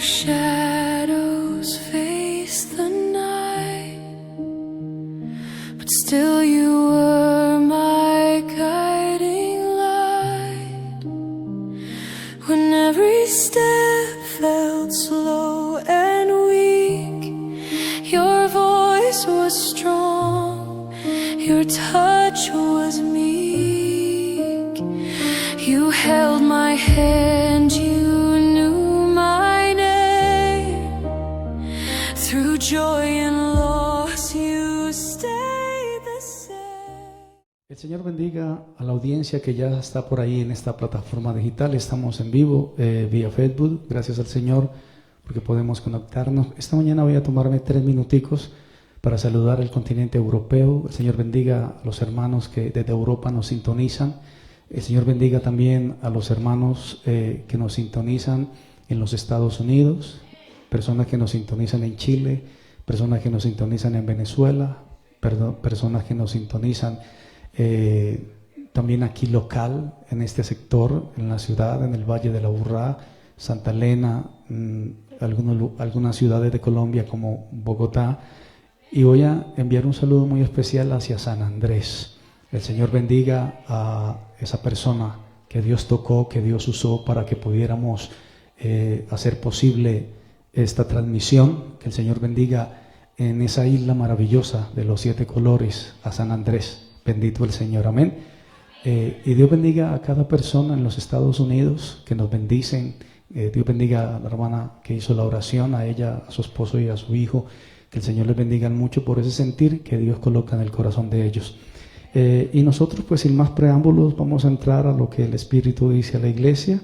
shadows face the night, but still you were my guiding light. When every step felt slow and weak, your voice was strong, your touch was meek. You held my hand, you knew my name. Through joy and loss, you stayed the same. El Señor bendiga a la audiencia que ya está por ahí en esta plataforma digital. Estamos en vivo vía Facebook, gracias al Señor porque podemos conectarnos. Esta mañana voy a tomarme 3 minuticos para saludar al continente europeo. El Señor bendiga a los hermanos que desde Europa nos sintonizan. El Señor bendiga también a los hermanos que nos sintonizan en los Estados Unidos, personas que nos sintonizan en Chile, personas que nos sintonizan en Venezuela, personas que nos sintonizan también aquí local, en este sector, en la ciudad, en el Valle de la Aburrá, Santa Elena, algunas ciudades de Colombia como Bogotá. Y voy a enviar un saludo muy especial hacia San Andrés. El Señor bendiga a esa persona que Dios tocó, que Dios usó para que pudiéramos hacer posible esta transmisión. Que el Señor bendiga en esa isla maravillosa de los 7 colores, a San Andrés. Bendito el Señor, amén. Y Dios bendiga a cada persona en los Estados Unidos que nos bendicen. Dios bendiga a la hermana que hizo la oración, a ella, a su esposo y a su hijo. Que el Señor les bendiga mucho por ese sentir que Dios coloca en el corazón de ellos. Y nosotros, pues sin más preámbulos, vamos a entrar a lo que el Espíritu dice a la iglesia.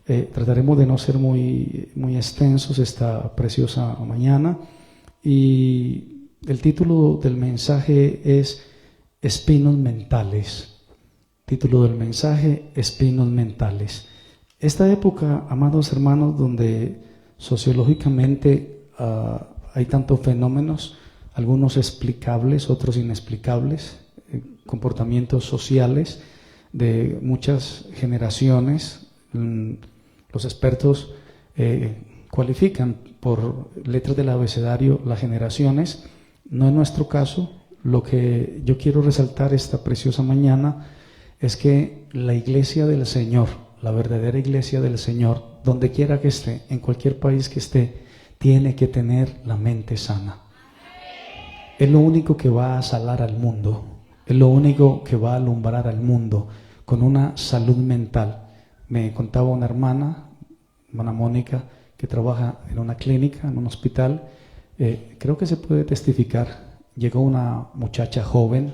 Trataremos de no ser muy extensos esta preciosa mañana. Y el título del mensaje es Espinos Mentales. Título del mensaje, Espinos Mentales. Esta época, amados hermanos, donde sociológicamente hay tantos fenómenos, algunos explicables, otros inexplicables, comportamientos sociales de muchas generaciones. Los expertos cualifican por letras del abecedario las generaciones. No es nuestro caso. Lo que yo quiero resaltar esta preciosa mañana es que la iglesia del Señor, la verdadera iglesia del Señor, donde quiera que esté, en cualquier país que esté, tiene que tener la mente sana. Es lo único que va a salar al mundo, es lo único que va a alumbrar al mundo con una salud mental. Me contaba una hermana Mónica, que trabaja en una clínica, en un hospital. Creo que se puede testificar. Llegó una muchacha joven,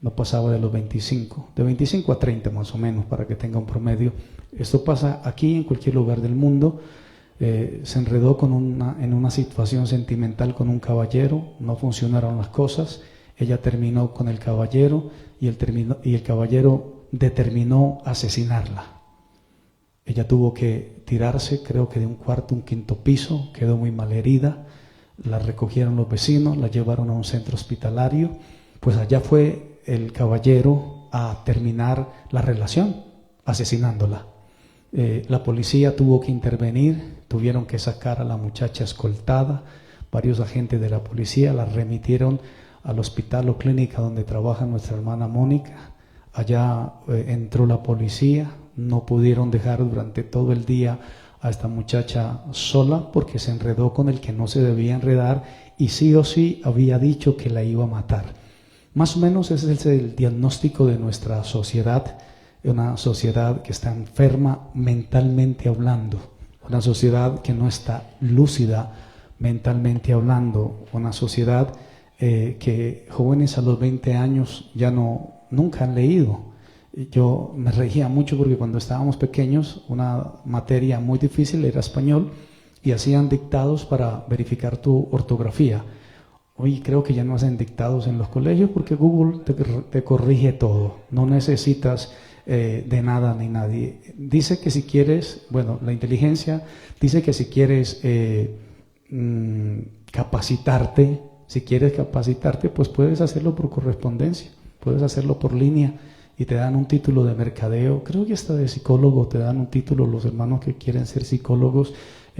no pasaba de los 25, de 25 a 30 más o menos, para que tenga un promedio. Esto pasa aquí en cualquier lugar del mundo. Se enredó en una situación sentimental con un caballero, no funcionaron las cosas. Ella terminó con el caballero y el caballero determinó asesinarla. Ella tuvo que tirarse, creo que de un cuarto, un quinto piso, quedó muy mal herida. La recogieron los vecinos, la llevaron a un centro hospitalario. Pues allá fue el caballero a terminar la relación, asesinándola. La policía tuvo que intervenir, tuvieron que sacar a la muchacha escoltada. Varios agentes de la policía la remitieron al hospital o clínica donde trabaja nuestra hermana Mónica. Allá entró la policía, no pudieron dejar durante todo el día a esta muchacha sola porque se enredó con el que no se debía enredar y sí o sí había dicho que la iba a matar. Más o menos ese es el diagnóstico de nuestra sociedad, una sociedad que está enferma mentalmente hablando, una sociedad que no está lúcida mentalmente hablando, una sociedad que jóvenes a los 20 años ya nunca han leído. Yo me reía mucho porque cuando estábamos pequeños una materia muy difícil era español y hacían dictados para verificar tu ortografía. Hoy creo que ya no hacen dictados en los colegios porque Google te corrige todo, no necesitas de nada ni nadie. Dice que si quieres, la inteligencia dice que si quieres capacitarte, pues puedes hacerlo por correspondencia, puedes hacerlo por línea. y te dan un título de mercadeo, creo que hasta de psicólogo te dan un título, los hermanos que quieren ser psicólogos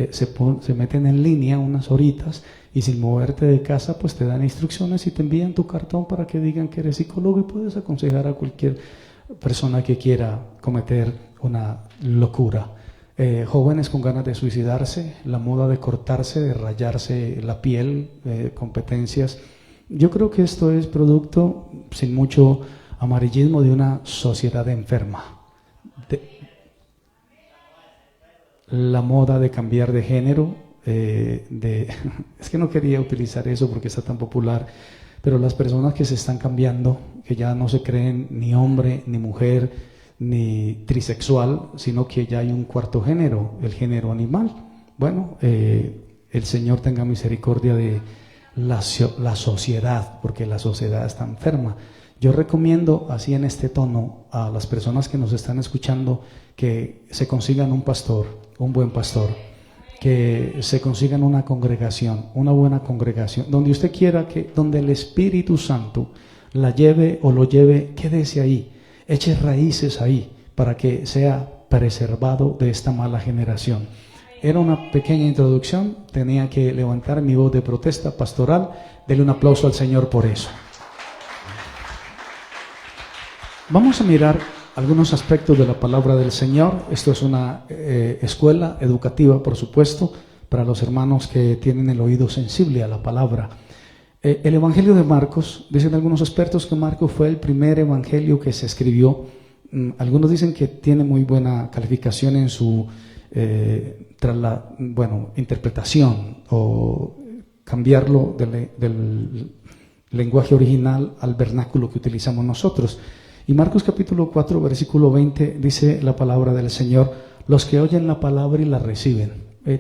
se meten en línea unas horitas y sin moverte de casa pues te dan instrucciones y te envían tu cartón para que digan que eres psicólogo y puedes aconsejar a cualquier persona que quiera cometer una locura. Jóvenes con ganas de suicidarse, la moda de cortarse, de rayarse la piel, competencias. Yo creo que esto es producto, sin mucho amarillismo, de una sociedad enferma. La moda de cambiar de género, es que no quería utilizar eso porque está tan popular, pero las personas que se están cambiando, que ya no se creen ni hombre, ni mujer, ni trisexual, sino que ya hay un cuarto género, el género animal. Bueno, el Señor tenga misericordia de la sociedad, porque la sociedad está enferma. Yo recomiendo, así en este tono, a las personas que nos están escuchando, que se consigan un pastor, un buen pastor, que se consigan una congregación, una buena congregación, donde usted quiera que, donde el Espíritu Santo la lleve o lo lleve, quédese ahí, eche raíces ahí, para que sea preservado de esta mala generación. Era una pequeña introducción, tenía que levantar mi voz de protesta pastoral. Denle un aplauso al Señor por eso. Vamos a mirar algunos aspectos de la palabra del Señor. Esto es una escuela educativa, por supuesto, para los hermanos que tienen el oído sensible a la palabra. El Evangelio de Marcos, dicen algunos expertos que Marcos fue el primer evangelio que se escribió. Algunos dicen que tiene muy buena calificación en su interpretación o cambiarlo del lenguaje original al vernáculo que utilizamos nosotros. Y Marcos capítulo 4, versículo 20, dice la palabra del Señor: los que oyen la palabra y la reciben.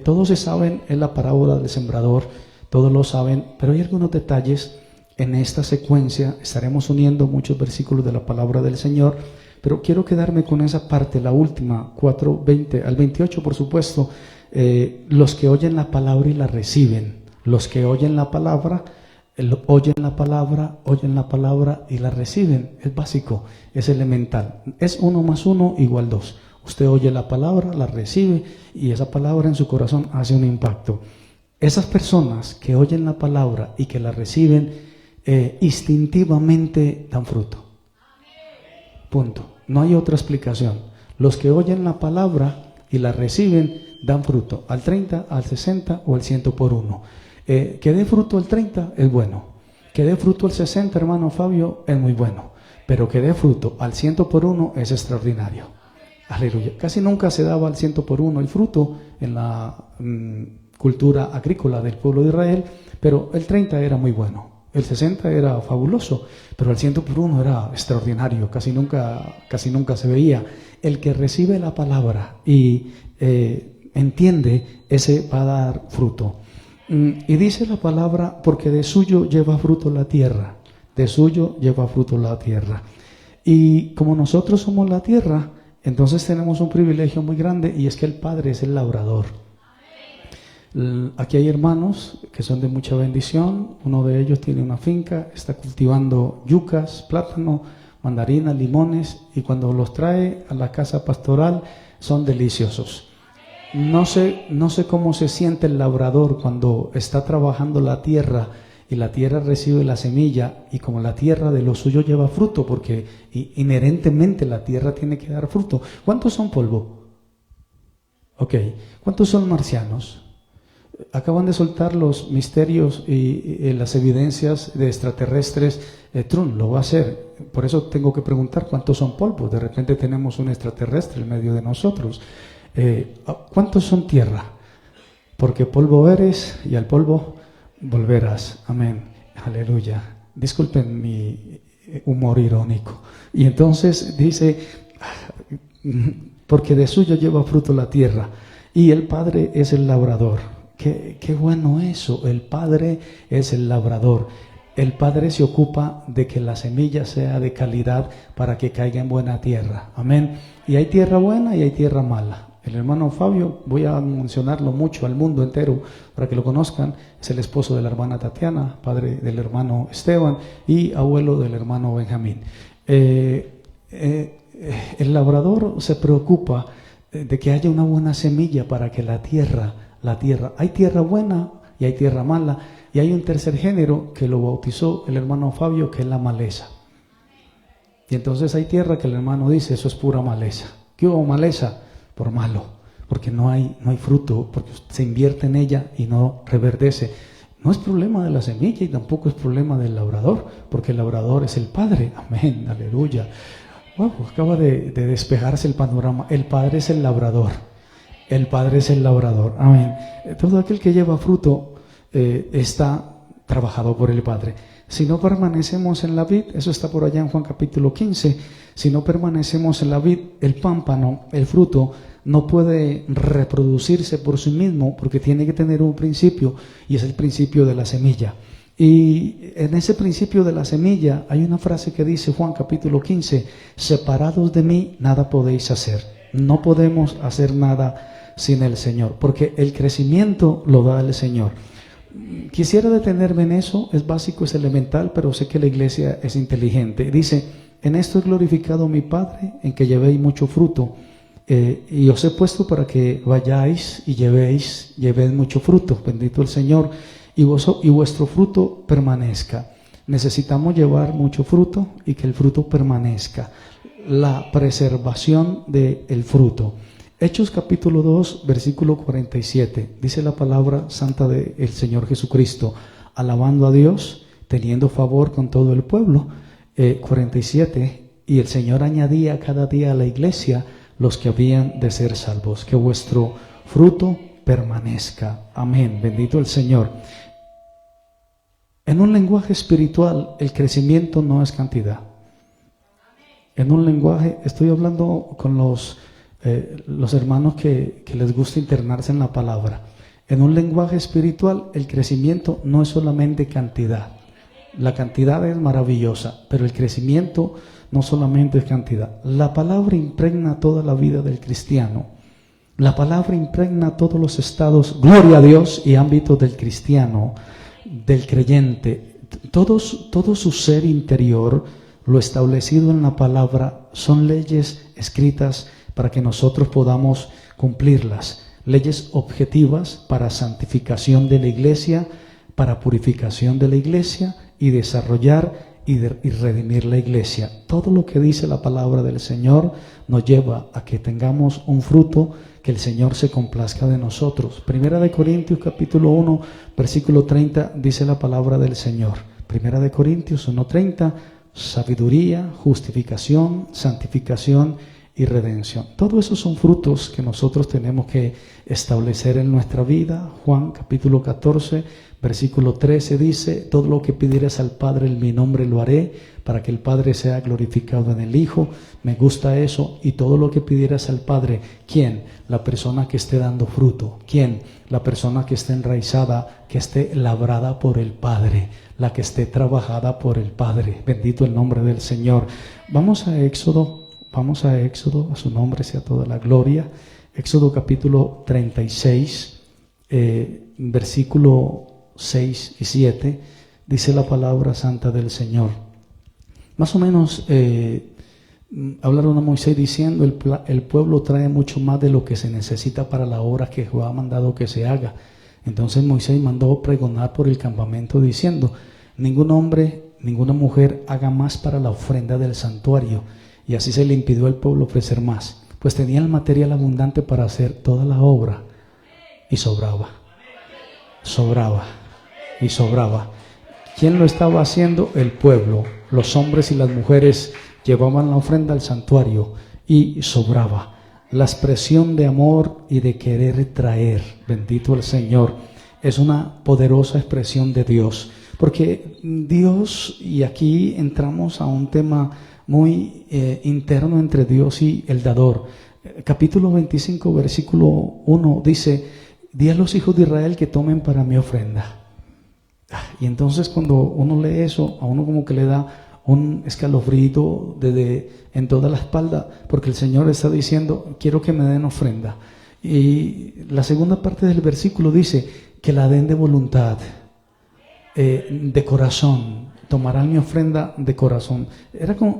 Todos se saben, es la parábola del sembrador, todos lo saben, pero hay algunos detalles en esta secuencia. Estaremos uniendo muchos versículos de la palabra del Señor, pero quiero quedarme con esa parte, la última, 4, 20 al 28, por supuesto. Los que oyen la palabra y la reciben. Los que oyen la palabra oyen la palabra y la reciben. Es básico, es elemental. Es 1 más 1 igual 2. Usted oye la palabra, la recibe y esa palabra en su corazón hace un impacto. Esas personas que oyen la palabra y que la reciben instintivamente dan fruto. Punto. No hay otra explicación. Los que oyen la palabra y la reciben dan fruto. Al 30, al 60 o al 100 por 1. Que dé fruto el 30 es bueno, que dé fruto el 60, hermano Fabio, es muy bueno, pero que dé fruto al 100 por 1 es extraordinario. Aleluya. Casi nunca se daba al 100 por 1 el fruto en la cultura agrícola del pueblo de Israel, pero el 30 era muy bueno, el 60 era fabuloso, pero el 100 por 1 era extraordinario, casi nunca se veía. El que recibe la palabra y entiende, ese va a dar fruto. Y dice la palabra, porque de suyo lleva fruto la tierra, de suyo lleva fruto la tierra. Y como nosotros somos la tierra, entonces tenemos un privilegio muy grande, y es que el Padre es el labrador. Aquí hay hermanos que son de mucha bendición. Uno de ellos tiene una finca, está cultivando yucas, plátano, mandarinas, limones, y cuando los trae a la casa pastoral son deliciosos. No sé cómo se siente el labrador cuando está trabajando la tierra y la tierra recibe la semilla, y como la tierra de lo suyo lleva fruto, porque inherentemente la tierra tiene que dar fruto. ¿Cuántos son polvo? Ok. ¿Cuántos son marcianos? Acaban de soltar los misterios y las evidencias de extraterrestres. Trump lo va a hacer. Por eso tengo que preguntar cuántos son polvo. De repente tenemos un extraterrestre en medio de nosotros. ¿Cuántos son tierra? Porque polvo eres y al polvo volverás. Amén. Aleluya. Disculpen mi humor irónico. Y entonces dice, porque de suyo lleva fruto la tierra y el Padre es el labrador. Qué bueno eso. El Padre es el labrador. El Padre se ocupa de que la semilla sea de calidad para que caiga en buena tierra. Amén. Y hay tierra buena y hay tierra mala. El hermano Fabio, voy a mencionarlo mucho al mundo entero para que lo conozcan, es el esposo de la hermana Tatiana, padre del hermano Esteban y abuelo del hermano Benjamín. el labrador se preocupa de que haya una buena semilla para que la tierra, hay tierra buena y hay tierra mala, y hay un tercer género que lo bautizó el hermano Fabio, que es la maleza. Y entonces hay tierra que el hermano dice, eso es pura maleza. ¿Qué hubo maleza? Por malo, porque no hay fruto, porque se invierte en ella y no reverdece. No es problema de la semilla y tampoco es problema del labrador, porque el labrador es el Padre. Amén, aleluya. Wow, acaba de despejarse el panorama. El Padre es el labrador. El Padre es el labrador. Amén. Todo aquel que lleva fruto está trabajado por el Padre. Si no permanecemos en la vid, eso está por allá en Juan capítulo 15, si no permanecemos en la vid, el pámpano, el fruto, no puede reproducirse por sí mismo porque tiene que tener un principio, y es el principio de la semilla. Y en ese principio de la semilla hay una frase que dice Juan capítulo 15, separados de mí nada podéis hacer. No podemos hacer nada sin el Señor, porque el crecimiento lo da el Señor. Quisiera detenerme en eso, es básico, es elemental, pero sé que la iglesia es inteligente. Dice, en esto es glorificado mi Padre, en que llevéis mucho fruto, y os he puesto para que vayáis y llevéis mucho fruto, bendito el Señor, y vuestro fruto permanezca. Necesitamos llevar mucho fruto y que el fruto permanezca, la preservación del fruto. Hechos capítulo 2, versículo 47, dice la palabra santa del Señor Jesucristo, alabando a Dios, teniendo favor con todo el pueblo. 47, y el Señor añadía cada día a la iglesia los que habían de ser salvos. Que vuestro fruto permanezca. Amén, bendito el Señor. En un lenguaje espiritual, el crecimiento no es cantidad. En un lenguaje, estoy hablando con los hermanos que les gusta internarse en la palabra. En un lenguaje espiritual, el crecimiento no es solamente cantidad. La cantidad es maravillosa, pero el crecimiento no solamente es cantidad. La palabra impregna toda la vida del cristiano. La palabra impregna todos los estados, gloria a Dios, y ámbitos del cristiano, del creyente. Todo su ser interior, lo establecido en la palabra, son leyes escritas para que nosotros podamos cumplirlas. Leyes objetivas para santificación de la iglesia, para purificación de la iglesia y desarrollar y redimir la iglesia. Todo lo que dice la palabra del Señor nos lleva a que tengamos un fruto, que el Señor se complazca de nosotros. Primera de Corintios capítulo 1, versículo 30, dice la palabra del Señor. Primera de Corintios 1:30, sabiduría, justificación, santificación y redención. Todos esos son frutos que nosotros tenemos que establecer en nuestra vida. Juan capítulo 14, versículo 13 dice, todo lo que pidieras al Padre en mi nombre lo haré, para que el Padre sea glorificado en el Hijo. Me gusta eso. Y todo lo que pidieras al Padre, ¿quién? La persona que esté dando fruto. ¿Quién? La persona que esté enraizada, que esté labrada por el Padre, la que esté trabajada por el Padre. Bendito el nombre del Señor. Vamos a Éxodo, a su nombre sea toda la gloria. Éxodo capítulo 36, versículo 6 y 7, dice la palabra santa del Señor. Más o menos hablaron a Moisés diciendo, el pueblo trae mucho más de lo que se necesita para la obra que Jehová ha mandado que se haga. Entonces Moisés mandó pregonar por el campamento diciendo, ningún hombre, ninguna mujer haga más para la ofrenda del santuario. Y así se le impidió al pueblo ofrecer más, pues tenía el material abundante para hacer toda la obra, y sobraba. ¿Quién lo estaba haciendo? El pueblo. Los hombres y las mujeres llevaban la ofrenda al santuario y sobraba. La expresión de amor y de querer traer, bendito el Señor, es una poderosa expresión de Dios, porque Dios, y aquí entramos a un tema muy interno entre Dios y el dador. Capítulo 25, versículo 1 dice, di a los hijos de Israel que tomen para mi ofrenda. Y entonces cuando uno lee eso, a uno como que le da un escalofrío en toda la espalda, porque el Señor está diciendo, quiero que me den ofrenda. Y la segunda parte del versículo dice, que la den de voluntad, de corazón. tomarán mi ofrenda de corazón.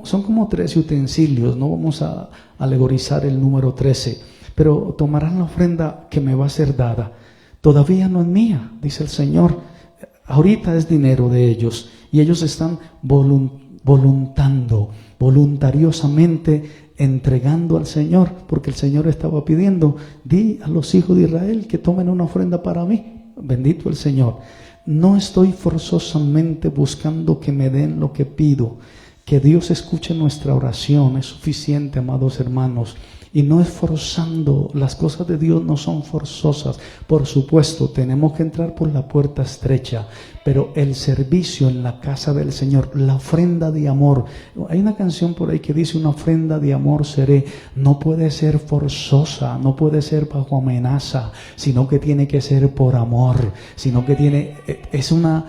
Son como 13 utensilios, no vamos a alegorizar el número 13, pero tomarán la ofrenda que me va a ser dada. Todavía no es mía, dice el Señor. Ahorita es dinero de ellos y ellos están voluntariosamente entregando al Señor, porque el Señor estaba pidiendo: di a los hijos de Israel que tomen una ofrenda para mí. Bendito el Señor. No estoy forzosamente buscando que me den lo que pido. Que Dios escuche nuestra oración es suficiente, amados hermanos. Y no es forzando, las cosas de Dios no son forzosas. Por supuesto, tenemos que entrar por la puerta estrecha, pero el servicio en la casa del Señor, la ofrenda de amor. Hay una canción por ahí que dice: una ofrenda de amor seré. No puede ser forzosa, no puede ser bajo amenaza, sino que tiene que ser por amor, sino que es una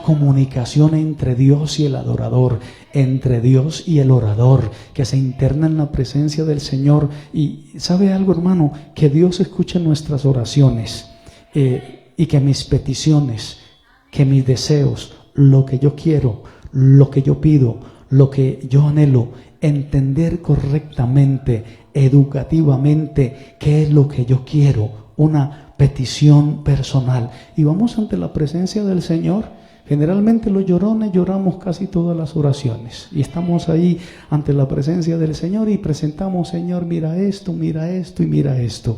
comunicación entre Dios y el adorador, entre Dios y el orador, que se interna en la presencia del Señor. Y ¿sabe algo, hermano? Que Dios escuche nuestras oraciones y que mis peticiones, que mis deseos, lo que yo quiero, lo que yo pido, lo que yo anhelo, entender correctamente, educativamente, qué es lo que yo quiero, una petición personal. Y vamos ante la presencia del Señor. Generalmente los llorones lloramos casi todas las oraciones y estamos ahí ante la presencia del Señor y presentamos: Señor, mira esto y mira esto.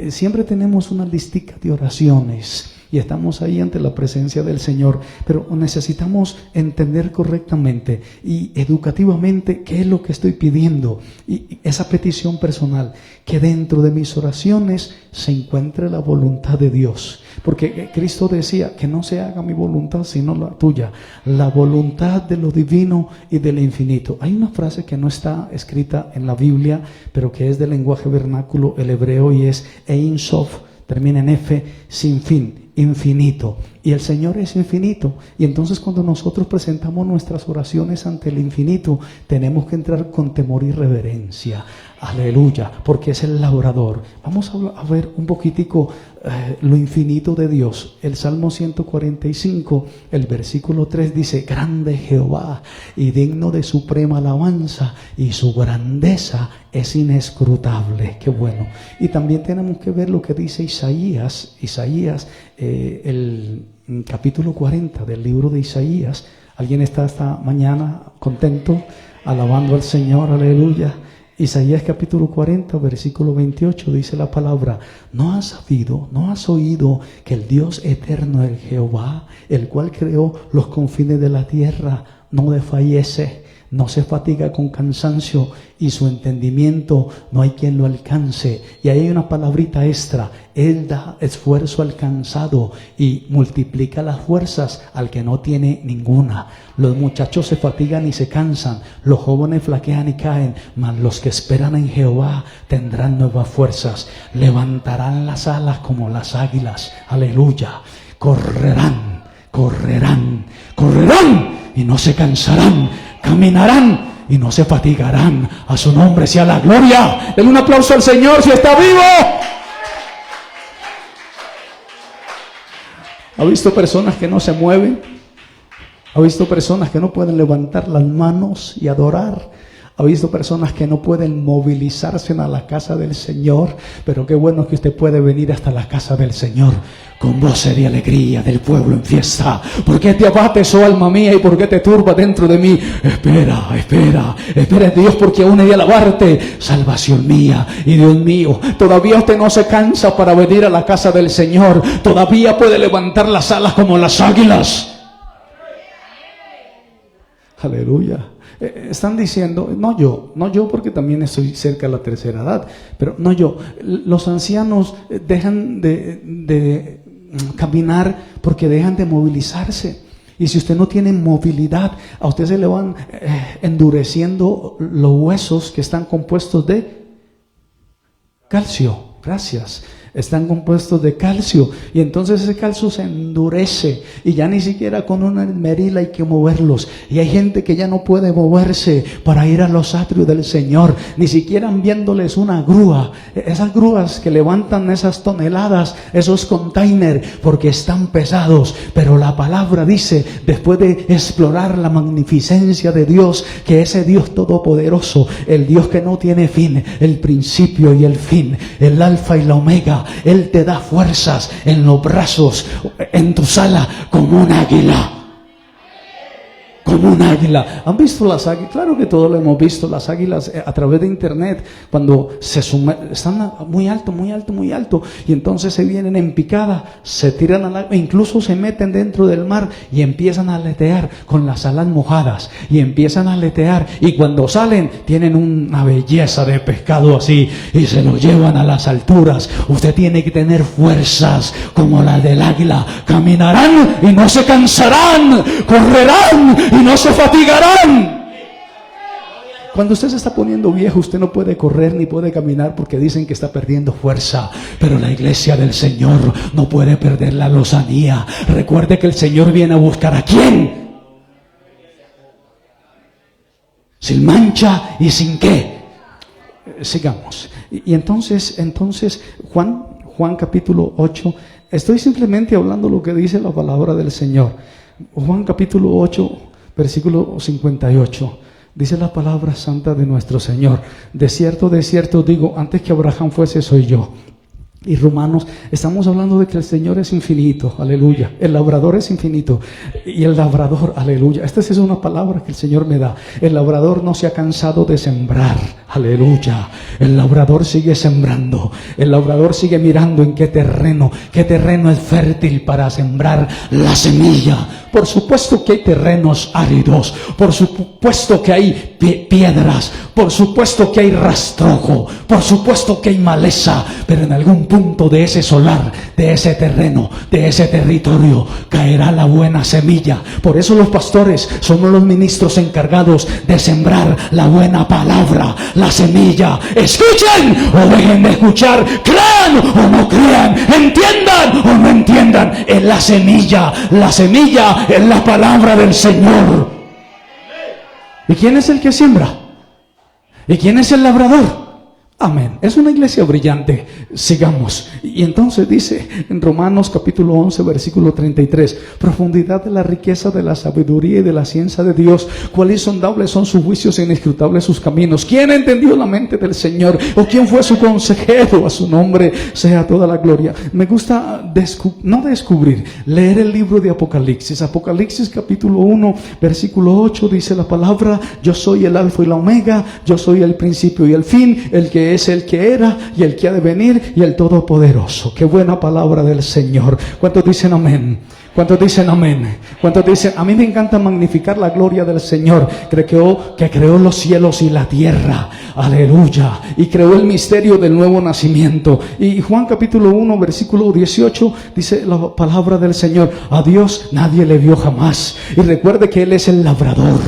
Siempre tenemos una listica de oraciones y estamos ahí ante la presencia del Señor, pero necesitamos entender correctamente y educativamente qué es lo que estoy pidiendo, y esa petición personal, que dentro de mis oraciones se encuentre la voluntad de Dios, porque Cristo decía: que no se haga mi voluntad sino la tuya, la voluntad de lo divino y del infinito. Hay una frase que no está escrita en la Biblia, pero que es del lenguaje vernáculo, el hebreo, y es Ein Sof, termina en F, sin fin, infinito. Y el Señor es infinito. Y entonces cuando nosotros presentamos nuestras oraciones ante el infinito, tenemos que entrar con temor y reverencia. Aleluya, porque es el labrador. Vamos a ver un poquitico lo infinito de Dios. El Salmo 145, el versículo 3 dice: grande Jehová y digno de suprema alabanza, y su grandeza es inescrutable. Qué bueno. Y también tenemos que ver lo que dice Isaías, el capítulo 40 del libro de Isaías. ¿Alguien está esta mañana contento, alabando al Señor? Aleluya. Isaías capítulo 40, versículo 28, dice la palabra: ¿no has sabido, no has oído que el Dios eterno, el Jehová, el cual creó los confines de la tierra, no desfallece, no se fatiga con cansancio, y su entendimiento no hay quien lo alcance? Y ahí hay una palabrita extra: Él da esfuerzo al cansado y multiplica las fuerzas al que no tiene ninguna. Los muchachos se fatigan y se cansan, los jóvenes flaquean y caen, mas los que esperan en Jehová tendrán nuevas fuerzas, levantarán las alas como las águilas. Aleluya. Correrán y no se cansarán, caminarán y no se fatigarán. A su nombre sea la gloria. Denle un aplauso al Señor si está vivo. ¿Ha visto personas que no se mueven? ¿Ha visto personas que no pueden levantar las manos y adorar? ¿Ha visto personas que no pueden movilizarse a la casa del Señor? Pero qué bueno que usted puede venir hasta la casa del Señor con voces de alegría del pueblo en fiesta. ¿Por qué te abates, oh alma mía, y por qué te turba dentro de mí? Espera en Dios, porque aún he de alabarte, salvación mía y Dios mío. Todavía usted no se cansa para venir a la casa del Señor. Todavía puede levantar las alas como las águilas. Aleluya. Están diciendo, no yo porque también estoy cerca de la tercera edad, pero no yo. Los ancianos dejan de caminar porque dejan de movilizarse. Y si usted no tiene movilidad, a usted se le van endureciendo los huesos que están compuestos de calcio. Gracias. están compuestos de calcio, y entonces ese calcio se endurece y ya ni siquiera con una esmerila hay que moverlos, y hay gente que ya no puede moverse para ir a los atrios del Señor, ni siquiera enviándoles una grúa, esas grúas que levantan esas toneladas, esos containers, porque están pesados. Pero la palabra dice, después de explorar la magnificencia de Dios, que ese Dios todopoderoso, el Dios que no tiene fin, el principio y el fin, el alfa y la omega, Él te da fuerzas en los brazos, en tu sala, como un águila. Como un águila. ¿Han visto las águilas? Claro que todos lo hemos visto, las águilas a través de internet, cuando están muy alto, muy alto, muy alto, y entonces se vienen en picada, se tiran al agua, incluso se meten dentro del mar y empiezan a aletear con las alas mojadas, y empiezan a aletear, y cuando salen tienen una belleza de pescado así, y se lo llevan a las alturas. Usted tiene que tener fuerzas como las del águila, caminarán y no se cansarán, correrán y no se fatigarán. Cuando usted se está poniendo viejo, usted no puede correr ni puede caminar porque dicen que está perdiendo fuerza. Pero la iglesia del Señor no puede perder la lozanía. Recuerde que el Señor viene a buscar ¿a quién? Sin mancha y sin qué. Sigamos. Y entonces Juan capítulo 8, estoy simplemente hablando lo que dice la palabra del Señor. Juan capítulo 8, versículo 58, dice la palabra santa de nuestro Señor: de cierto digo, antes que Abraham fuese, soy yo. Y Romanos, estamos hablando de que el Señor es infinito, aleluya. El labrador es infinito, y el labrador, aleluya. Esta es una palabra que el Señor me da. El labrador no se ha cansado de sembrar, aleluya. El labrador sigue sembrando. El labrador sigue mirando en qué terreno es fértil para sembrar la semilla. Por supuesto que hay terrenos áridos, por supuesto que hay piedras, por supuesto que hay rastrojo, por supuesto que hay maleza, pero en algún punto de ese solar, de ese terreno, de ese territorio, caerá la buena semilla. Por eso los pastores somos los ministros encargados de sembrar la buena palabra, la semilla. Escuchen o dejen de escuchar, crean o no crean, entiendan o no entiendan, es la semilla es la palabra del Señor. ¿Y quién es el que siembra? ¿Y quién es el labrador? Amén. Es una iglesia brillante. Sigamos. Y entonces dice en Romanos capítulo 11, versículo 33, profundidad de la riqueza de la sabiduría y de la ciencia de Dios, cuál insondables son sus juicios e inescrutables sus caminos. ¿Quién entendió la mente del Señor? ¿O quién fue su consejero? A su nombre sea toda la gloria. Me gusta leer el libro de Apocalipsis. Apocalipsis capítulo 1, versículo 8, dice la palabra: yo soy el alfa y la omega, yo soy el principio y el fin, el que es, el que era y el que ha de venir, y el todopoderoso. Qué buena palabra del Señor. ¿Cuántos dicen amén? ¿Cuántos dicen amén? ¿Cuántos dicen? A mí me encanta magnificar la gloria del Señor, que creó los cielos y la tierra, aleluya, y creó el misterio del nuevo nacimiento. Y Juan capítulo 1, versículo 18, dice la palabra del Señor: a Dios nadie le vio jamás. Y recuerde que Él es el labrador.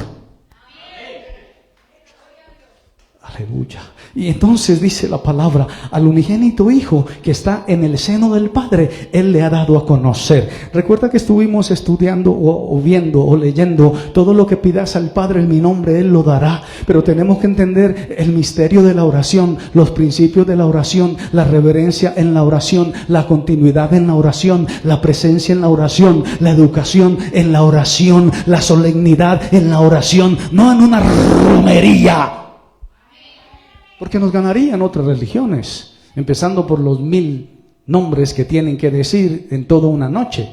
Aleluya. Y entonces dice la palabra: al unigénito Hijo que está en el seno del Padre, Él le ha dado a conocer. Recuerda que estuvimos estudiando o viendo o leyendo: todo lo que pidas al Padre en mi nombre, Él lo dará. Pero tenemos que entender el misterio de la oración, los principios de la oración, la reverencia en la oración, la continuidad en la oración, la presencia en la oración, la educación en la oración, la solemnidad en la oración, no en una romería. Porque nos ganarían otras religiones, empezando por los 1000 nombres que tienen que decir en toda una noche.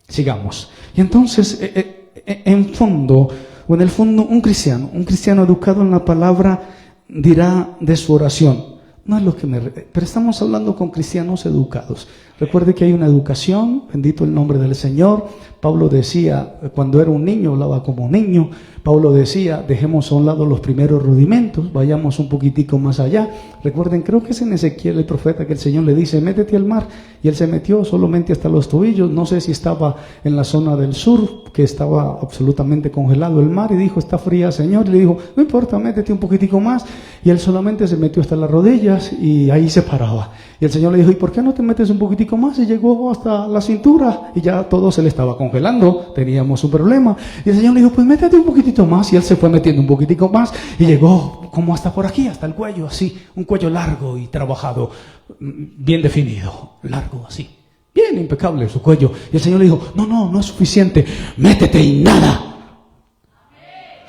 Sigamos. Y entonces, en el fondo, un cristiano educado en la palabra dirá de su oración: no es lo que pero estamos hablando con cristianos educados. Recuerde que hay una educación, bendito el nombre del Señor, Pablo decía, cuando era un niño, hablaba como niño. Pablo decía, dejemos a un lado los primeros rudimentos, vayamos un poquitico más allá. Recuerden, creo que es en Ezequiel el profeta que el Señor le dice, métete al mar. Y él se metió solamente hasta los tobillos. No sé si estaba en la zona del sur, que estaba absolutamente congelado el mar, y dijo, está fría, Señor. Y le dijo, no importa, métete un poquitico más. Y él solamente se metió hasta las rodillas y ahí se paraba. Y el Señor le dijo, ¿y por qué no te metes un poquitico más? Y llegó hasta la cintura y ya todo se le estaba congelando, teníamos un problema. Y el Señor le dijo, pues métete un poquitito más. Y él se fue metiendo un poquitico más y llegó como hasta por aquí, hasta el cuello, así, un cuello largo y trabajado, bien definido, largo así, bien impecable su cuello. Y el Señor le dijo, no es suficiente, métete y nada.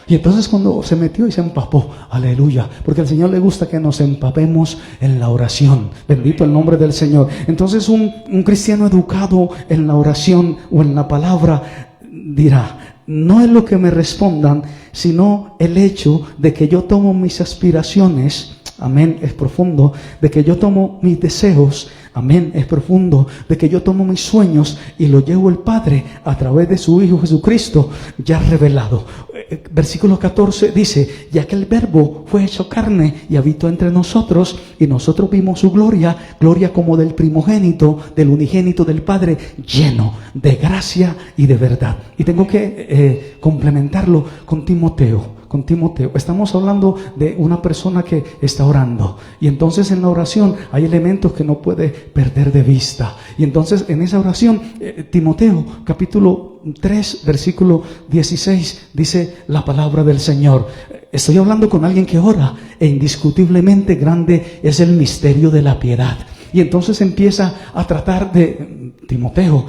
Y entonces cuando se metió y se empapó, aleluya, porque al Señor le gusta que nos empapemos en la oración, bendito el nombre del Señor. Entonces un cristiano educado en la oración o en la palabra dirá, no es lo que me respondan, sino el hecho de que yo tomo mis aspiraciones, amén, es profundo, de que yo tomo mis deseos, amén, es profundo, de que yo tomo mis sueños y lo llevo al Padre a través de su Hijo Jesucristo ya revelado. Versículo 14 dice, ya que el Verbo fue hecho carne y habitó entre nosotros, y nosotros vimos su gloria, gloria como del primogénito, del unigénito del Padre, lleno de gracia y de verdad. Y tengo que complementarlo con Timoteo. Estamos hablando de una persona que está orando, y entonces en la oración hay elementos que no puede perder de vista. Y entonces en esa oración, Timoteo capítulo 3 versículo 16 dice la palabra del Señor. Estoy hablando con alguien que ora, e indiscutiblemente grande es el misterio de la piedad. Y entonces empieza a tratar de Timoteo,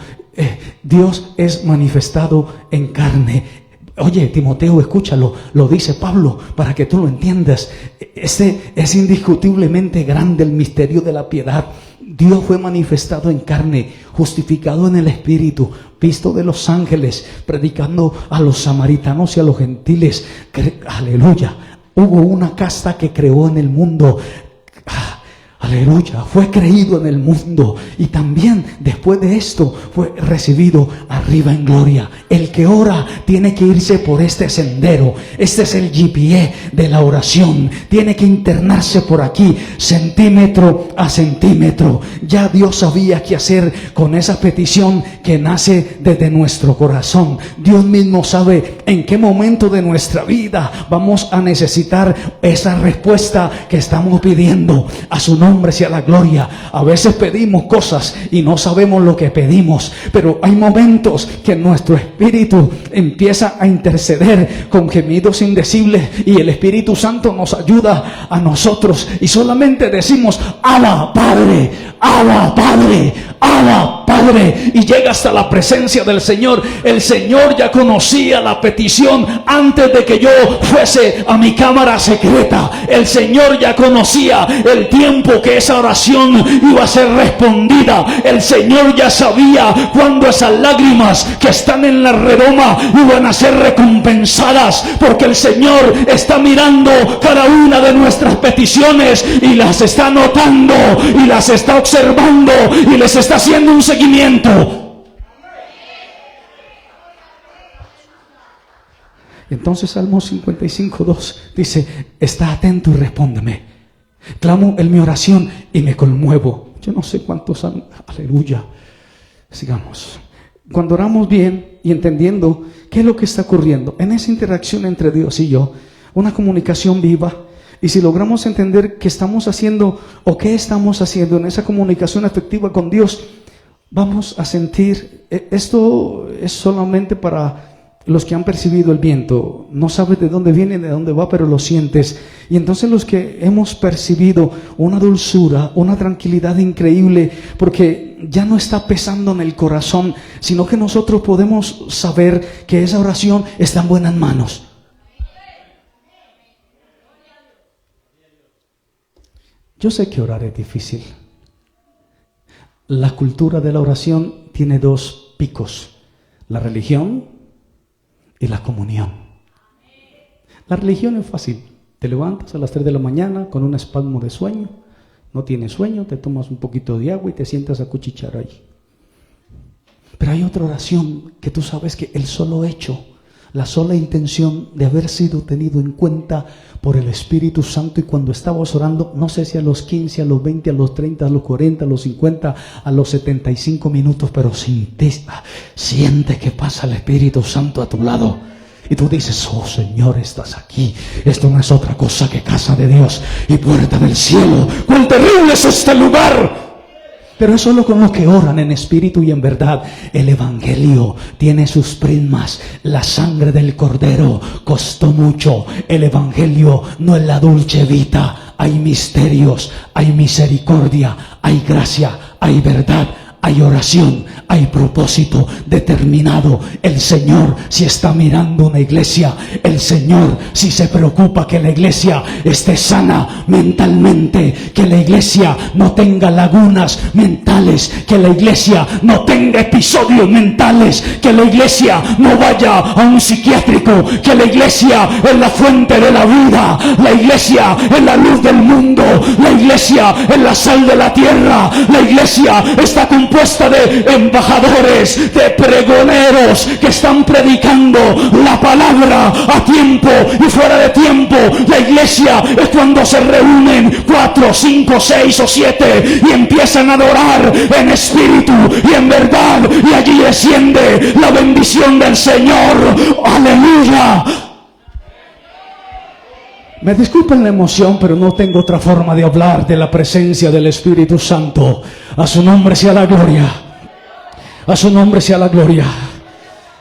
Dios es manifestado en carne. Oye, Timoteo, escúchalo, lo dice Pablo para que tú lo entiendas. Este es indiscutiblemente grande el misterio de la piedad. Dios fue manifestado en carne, justificado en el Espíritu, visto de los ángeles, predicando a los samaritanos y a los gentiles. Aleluya. Hubo una casta que creó en el mundo. Aleluya, fue creído en el mundo, y también después de esto fue recibido arriba en gloria. El que ora tiene que irse por este sendero. Este es el GPS de la oración. Tiene que internarse por aquí, centímetro a centímetro. Ya Dios sabía qué hacer con esa petición que nace desde nuestro corazón. Dios mismo sabe en qué momento de nuestra vida vamos a necesitar esa respuesta que estamos pidiendo. A su nombre sea la gloria. A veces pedimos cosas y no sabemos lo que pedimos, pero hay momentos que nuestro espíritu empieza a interceder con gemidos indecibles, y el Espíritu Santo nos ayuda a nosotros, y solamente decimos, Abba Padre, Abba Padre, Abba Padre, y llega hasta la presencia del Señor. El Señor ya conocía la petición antes de que yo fuese a mi cámara secreta. El Señor ya conocía el tiempo que esa oración iba a ser respondida. El Señor ya sabía cuándo esas lágrimas que están en la redoma iban a ser recompensadas, porque el Señor está mirando cada una de nuestras peticiones y las está notando y las está observando y les está haciendo un seguimiento. Entonces Salmo 55:2 dice, está atento y respóndeme. Clamo en mi oración y me conmuevo. Yo no sé cuántos han... Aleluya. Sigamos. Cuando oramos bien y entendiendo qué es lo que está ocurriendo en esa interacción entre Dios y yo, una comunicación viva, y si logramos entender qué estamos haciendo o qué estamos haciendo en esa comunicación efectiva con Dios, vamos a sentir, esto es solamente para los que han percibido el viento. No sabes de dónde viene, de dónde va, pero lo sientes. Y entonces los que hemos percibido una dulzura, una tranquilidad increíble, porque ya no está pesando en el corazón, sino que nosotros podemos saber que esa oración está en buenas manos. Yo sé que orar es difícil. La cultura de la oración tiene dos picos: la religión y la comunión. La religión es fácil. Te levantas a las 3 de la mañana con un espasmo de sueño. No tienes sueño, te tomas un poquito de agua y te sientas a cuchichear ahí. Pero hay otra oración que tú sabes que el solo hecho, la sola intención de haber sido tenido en cuenta por el Espíritu Santo, y cuando estabas orando, no sé si a los 15, a los 20, a los 30, a los 40, a los 50, a los 75 minutos, pero siente que pasa el Espíritu Santo a tu lado. Y tú dices: oh Señor, estás aquí. Esto no es otra cosa que casa de Dios y puerta del cielo. ¡Cuán terrible es este lugar! Pero es solo con los que oran en espíritu y en verdad. El Evangelio tiene sus prismas. La sangre del Cordero costó mucho. El Evangelio no es la dulce vita. Hay misterios, hay misericordia, hay gracia, hay verdad, hay oración, hay propósito determinado. El Señor si está mirando una iglesia, el Señor si se preocupa que la iglesia esté sana mentalmente, que la iglesia no tenga lagunas mentales, que la iglesia no tenga episodios mentales, que la iglesia no vaya a un psiquiátrico, que la iglesia es la fuente de la vida, la iglesia es la luz del mundo, la iglesia es la sal de la tierra, la iglesia está compuesta de embajadores, de pregoneros que están predicando la palabra a tiempo y fuera de tiempo. La iglesia es cuando se reúnen 4, 5, 6 o 7 y empiezan a adorar en espíritu y en verdad, y allí desciende la bendición del Señor. ¡Aleluya! Me disculpen la emoción, pero no tengo otra forma de hablar de la presencia del Espíritu Santo. A su nombre sea la gloria. A su nombre sea la gloria.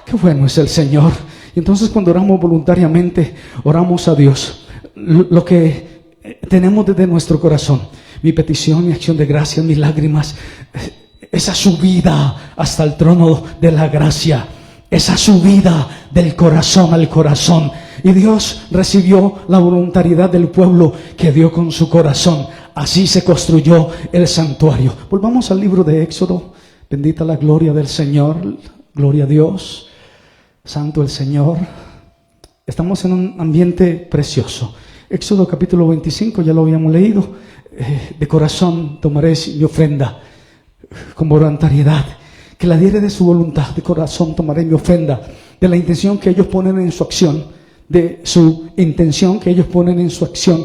Qué bueno es el Señor. Y entonces cuando oramos voluntariamente, oramos a Dios lo que tenemos desde nuestro corazón. Mi petición, mi acción de gracias, mis lágrimas, esa subida hasta el trono de la gracia, esa subida del corazón al corazón. Y Dios recibió la voluntariedad del pueblo que dio con su corazón. Así se construyó el santuario. Volvamos al libro de Éxodo. Bendita la gloria del Señor. Gloria a Dios. Santo el Señor. Estamos en un ambiente precioso. Éxodo capítulo 25, ya lo habíamos leído. De corazón tomaré mi ofrenda con voluntariedad. Que la diere de su voluntad. De corazón tomaré mi ofrenda. De la intención que ellos ponen en su acción. De su intención que ellos ponen en su acción.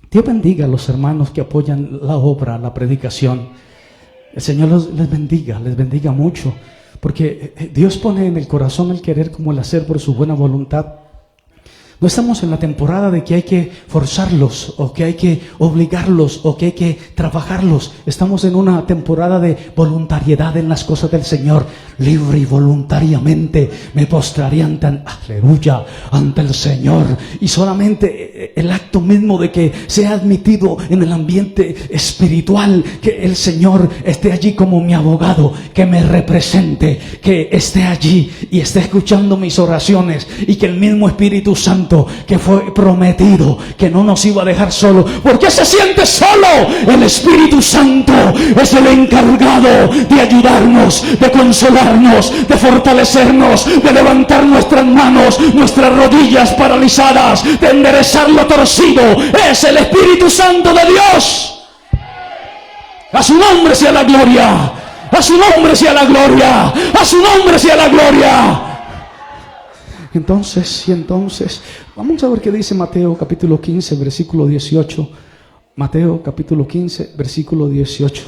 Dios bendiga a los hermanos que apoyan la obra, la predicación. El Señor les bendiga mucho, porque Dios pone en el corazón el querer como el hacer por su buena voluntad. No estamos en la temporada de que hay que forzarlos, o que hay que obligarlos, o que hay que trabajarlos. Estamos en una temporada de voluntariedad en las cosas del Señor. Libre y voluntariamente me postraré ante el Señor. Y solamente el acto mismo de que sea admitido en el ambiente espiritual, que el Señor esté allí como mi abogado, que me represente, que esté allí y esté escuchando mis oraciones, y que el mismo Espíritu Santo que fue prometido que no nos iba a dejar solo. ¿Por qué se siente solo? El Espíritu Santo es el encargado de ayudarnos, de consolarnos, de fortalecernos, de levantar nuestras manos, nuestras rodillas paralizadas, de enderezar lo torcido. Es el Espíritu Santo de Dios. A su nombre sea la gloria. A su nombre sea la gloria. A su nombre sea la gloria. Entonces, vamos a ver qué dice Mateo capítulo 15, versículo 18. Mateo capítulo 15, versículo 18.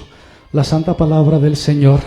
La santa palabra del Señor.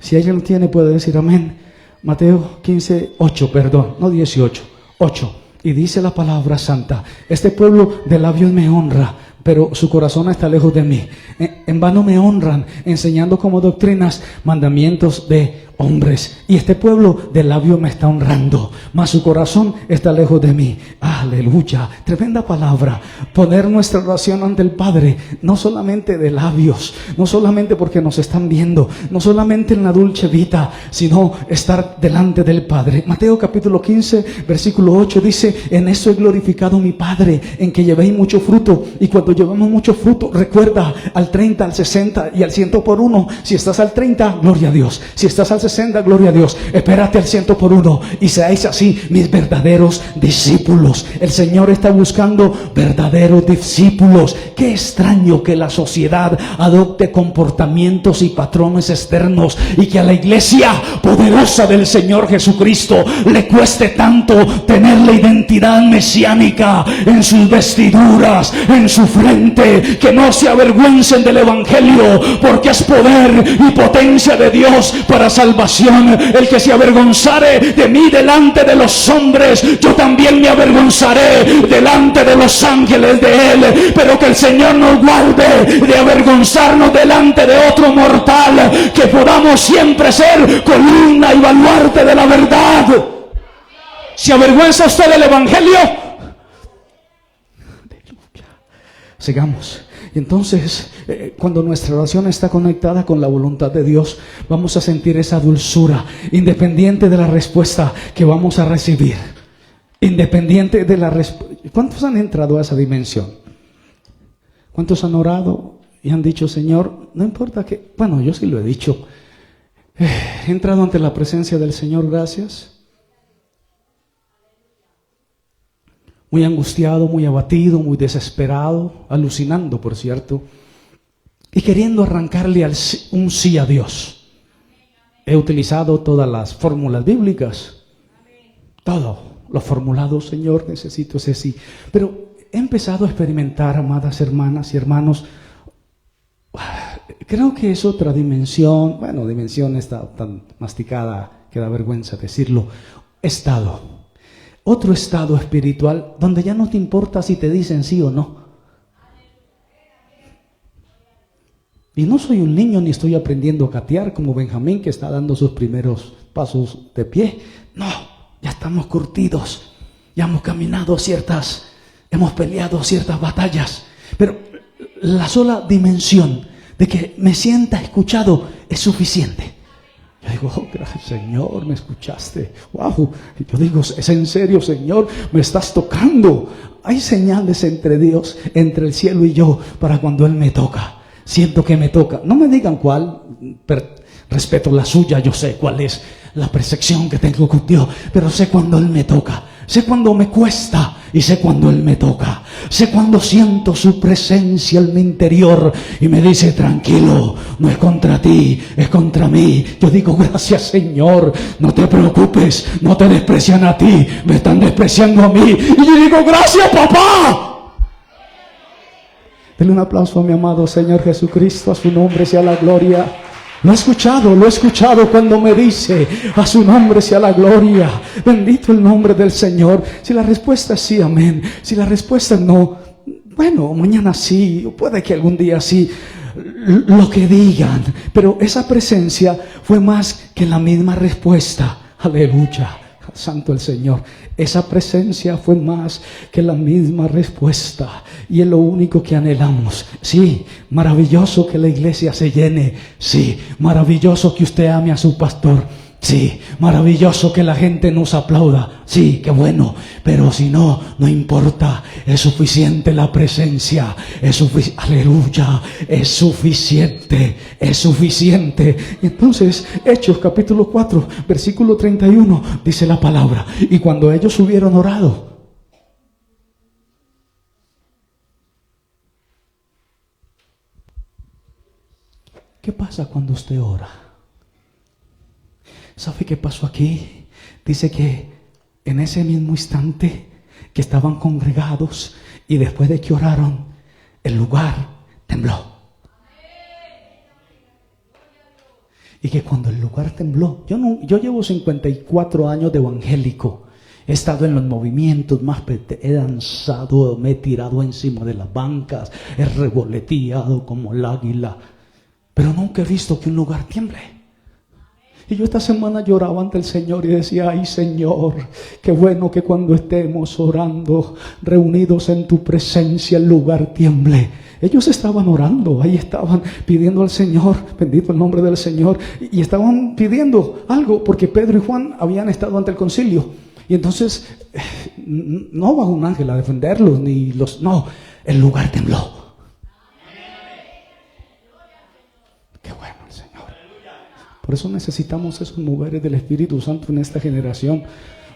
Si alguien lo tiene, puede decir amén. Mateo 15, 8, perdón, no 18, 8. Y dice la palabra santa: este pueblo de labios me honra, pero su corazón está lejos de mí. En vano me honran, enseñando como doctrinas mandamientos de hombres. Y este pueblo de labios me está honrando, mas su corazón está lejos de mí. Aleluya, tremenda palabra. Poner nuestra oración ante el Padre, no solamente de labios, no solamente porque nos están viendo, no solamente en la dulce vita, sino estar delante del Padre. Mateo capítulo 15, versículo 8 dice: en esto he glorificado a mi Padre, en que llevéis mucho fruto. Y cuando llevamos mucho fruto, recuerda, al 30, al 60 y al 100 por uno. Si estás al 30, gloria a Dios. Si estás al 60, gloria a Dios. Espérate al 100 por uno y seáis así mis verdaderos discípulos. El Señor está buscando verdaderos discípulos. Qué extraño que la sociedad adopte comportamientos y patrones externos y que a la iglesia poderosa del Señor Jesucristo le cueste tanto tener la identidad mesiánica en sus vestiduras, en su frente, que no se avergüencen del evangelio, porque es poder y potencia de Dios para salvación. El que se avergonzare de mí delante de los hombres, yo también me avergonzaré delante de los ángeles de él. Pero que el Señor nos guarde de avergonzarnos delante de otro mortal, que podamos siempre ser columna y baluarte de la verdad. ¿Se avergüenza usted del evangelio? Sigamos. Y entonces, cuando nuestra oración está conectada con la voluntad de Dios, vamos a sentir esa dulzura, independiente de la respuesta que vamos a recibir. Independiente de la respuesta. ¿Cuántos han entrado a esa dimensión? ¿Cuántos han orado y han dicho, Señor, no importa que... Bueno, yo sí lo he dicho. He entrado ante la presencia del Señor, gracias. Muy angustiado, muy abatido, muy desesperado, alucinando, por cierto, y queriendo arrancarle un sí a Dios. He utilizado todas las fórmulas bíblicas, todo lo formulado, Señor, necesito ese sí. Pero he empezado a experimentar, amadas hermanas y hermanos, creo que es otra dimensión. Bueno, dimensión está tan masticada que da vergüenza decirlo. Otro estado espiritual donde ya no te importa si te dicen sí o no. Y no soy un niño ni estoy aprendiendo a gatear como Benjamín, que está dando sus primeros pasos de pie. No, ya estamos curtidos, ya hemos caminado hemos peleado ciertas batallas. Pero la sola dimensión de que me sienta escuchado es suficiente. Yo digo, oh, gracias Señor, me escuchaste. Wow. Y yo digo, es en serio, Señor, me estás tocando. Hay señales entre Dios, entre el cielo y yo, para cuando Él me toca. Siento que me toca. No me digan cuál, respeto la suya, yo sé cuál es la percepción que tengo con Dios, pero sé cuando Él me toca. Sé cuando me cuesta y sé cuando Él me toca. Sé cuando siento su presencia en mi interior y me dice, tranquilo, no es contra ti, es contra mí. Yo digo, gracias Señor, no te preocupes, no te desprecian a ti, me están despreciando a mí. Y yo digo, gracias papá. Denle un aplauso a mi amado Señor Jesucristo, a su nombre sea la gloria. Lo he escuchado cuando me dice, a su nombre sea la gloria. Bendito el nombre del Señor. Si la respuesta es sí, amén. Si la respuesta es no, bueno, mañana sí, o puede que algún día sí, lo que digan. Pero esa presencia fue más que la misma respuesta. Aleluya. Santo el Señor. Esa presencia fue más que la misma respuesta y es lo único que anhelamos. Sí, maravilloso que la iglesia se llene. Sí, maravilloso que usted ame a su pastor. Sí, maravilloso que la gente nos aplauda. Sí, qué bueno. Pero si no, no importa. Es suficiente la presencia. Aleluya. Es suficiente. Es suficiente. Y entonces, Hechos capítulo 4, versículo 31, dice la palabra. Y cuando ellos hubieron orado, ¿qué pasa cuando usted ora? ¿Sabe qué pasó aquí? Dice que en ese mismo instante que estaban congregados y después de que oraron, el lugar tembló. Y que cuando el lugar tembló, yo llevo 54 años de evangélico. He estado en los movimientos más, he danzado, me he tirado encima de las bancas, he revoloteado como el águila, pero nunca he visto que un lugar tiemble. Y yo esta semana lloraba ante el Señor y decía, ay Señor, qué bueno que cuando estemos orando, reunidos en tu presencia, el lugar tiemble. Ellos estaban orando, ahí estaban pidiendo al Señor, bendito el nombre del Señor, y estaban pidiendo algo, porque Pedro y Juan habían estado ante el concilio. Y entonces, no va un ángel a defenderlos, no, el lugar tembló. Qué bueno el Señor. Por eso necesitamos esos moveres del Espíritu Santo en esta generación.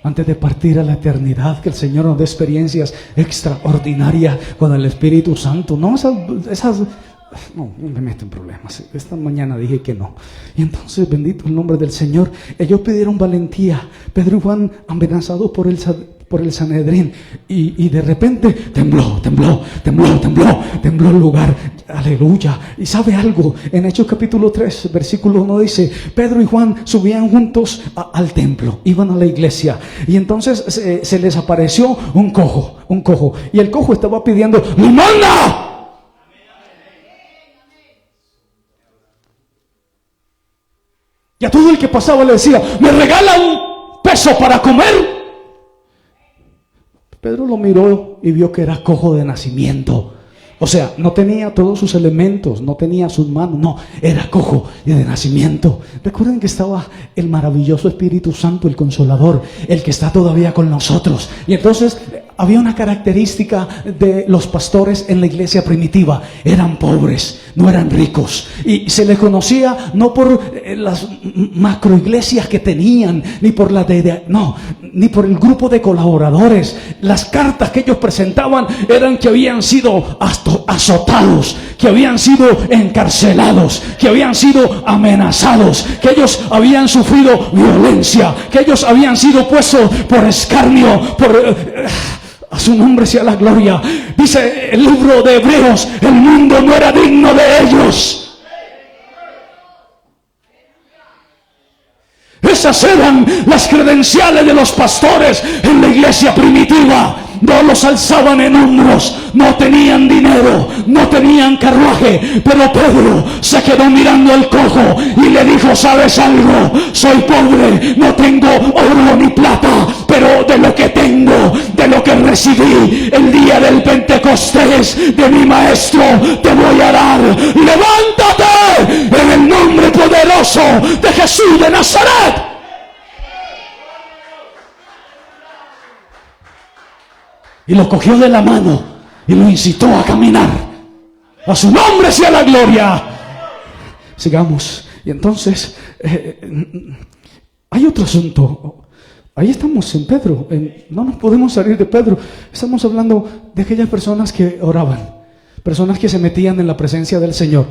Antes de partir a la eternidad, que el Señor nos dé experiencias extraordinarias con el Espíritu Santo. No, no me meto en problemas. Esta mañana dije que no. Y entonces, bendito el nombre del Señor. Ellos pidieron valentía. Pedro y Juan, amenazados por el Sanedrín, y de repente tembló el lugar. Aleluya. Y sabe algo, en Hechos capítulo 3 versículo 1 dice: Pedro y Juan subían juntos al templo, iban a la iglesia, y entonces se les apareció un cojo, y el cojo estaba pidiendo limosna. Y a todo el que pasaba le decía: ¿me regala un peso para comer? Pedro lo miró y vio que era cojo de nacimiento. O sea, no tenía todos sus elementos, no tenía sus manos, no, era cojo y de nacimiento. Recuerden que estaba el maravilloso Espíritu Santo, el Consolador, el que está todavía con nosotros. Y entonces había una característica de los pastores en la iglesia primitiva: eran pobres, no eran ricos, y se les conocía no por las macroiglesias que tenían, ni por ni por el grupo de colaboradores. Las cartas que ellos presentaban eran que habían sido azotados, que habían sido encarcelados, que habían sido amenazados, que ellos habían sufrido violencia, que ellos habían sido puestos por escarnio, a su nombre sea la gloria. Dice el libro de Hebreos: el mundo no era digno de ellos. Esas eran las credenciales de los pastores en la iglesia primitiva. No los alzaban en hombros, no tenían dinero, no tenían carruaje, pero Pedro se quedó mirando al cojo y le dijo: ¿sabes algo? Soy pobre, no tengo oro ni plata, pero de lo que tengo, de lo que recibí el día del Pentecostés de mi maestro, te voy a dar. Levántate en el nombre poderoso de Jesús de Nazaret. Y lo cogió de la mano y lo incitó a caminar. A su nombre sea la gloria. Sigamos. Y entonces hay otro asunto. Ahí estamos en Pedro. No nos podemos salir de Pedro. Estamos hablando de aquellas personas que oraban, personas que se metían en la presencia del Señor.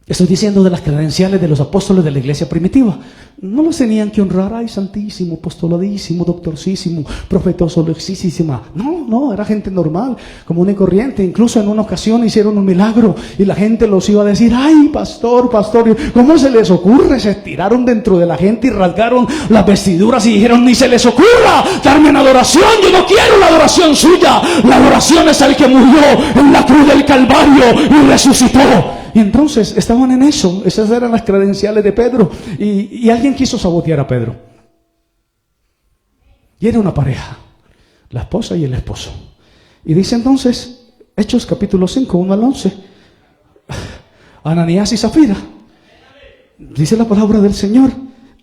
Estoy diciendo de las credenciales de los apóstoles de la iglesia primitiva. No los tenían que honrar: ay, santísimo, apostoladísimo, doctorcísimo, profetosolexísima. No, era gente normal, común y corriente. Incluso en una ocasión hicieron un milagro y la gente los iba a decir: ay, pastor, ¿cómo se les ocurre? Se tiraron dentro de la gente y rasgaron las vestiduras y dijeron: ni se les ocurra darme una adoración, yo no quiero la adoración suya. La adoración es al que murió en la cruz del Calvario y resucitó. Y entonces estaban en eso. Esas eran las credenciales de Pedro. Y alguien quiso sabotear a Pedro. Y era una pareja, la esposa y el esposo. Y dice entonces, Hechos capítulo 5, 1 al 11, Ananías y Zafira, dice la palabra del Señor: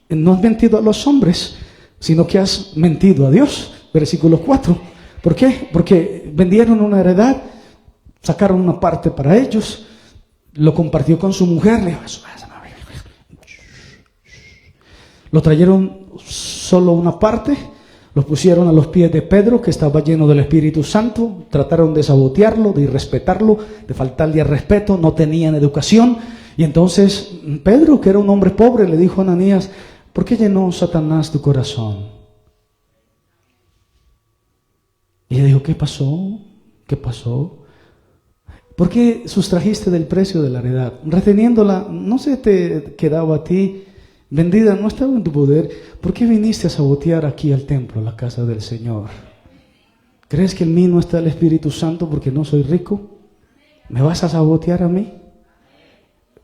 no has mentido a los hombres, sino que has mentido a Dios. Versículo 4. ¿Por qué? Porque vendieron una heredad, sacaron una parte para ellos, lo compartió con su mujer, le dijo: lo trajeron solo una parte, lo pusieron a los pies de Pedro, que estaba lleno del Espíritu Santo. Trataron de sabotearlo, de irrespetarlo, de faltarle al respeto. No tenían educación. Y entonces Pedro, que era un hombre pobre, le dijo a Ananías: ¿por qué llenó Satanás tu corazón? Y ella dijo: ¿qué pasó? ¿Qué pasó? ¿Por qué sustrajiste del precio de la heredad? Reteniéndola, no se te quedaba a ti. Vendida, no estaba en tu poder. ¿Por qué viniste a sabotear aquí al templo, la casa del Señor? ¿Crees que en mí no está el Espíritu Santo porque no soy rico? ¿Me vas a sabotear a mí?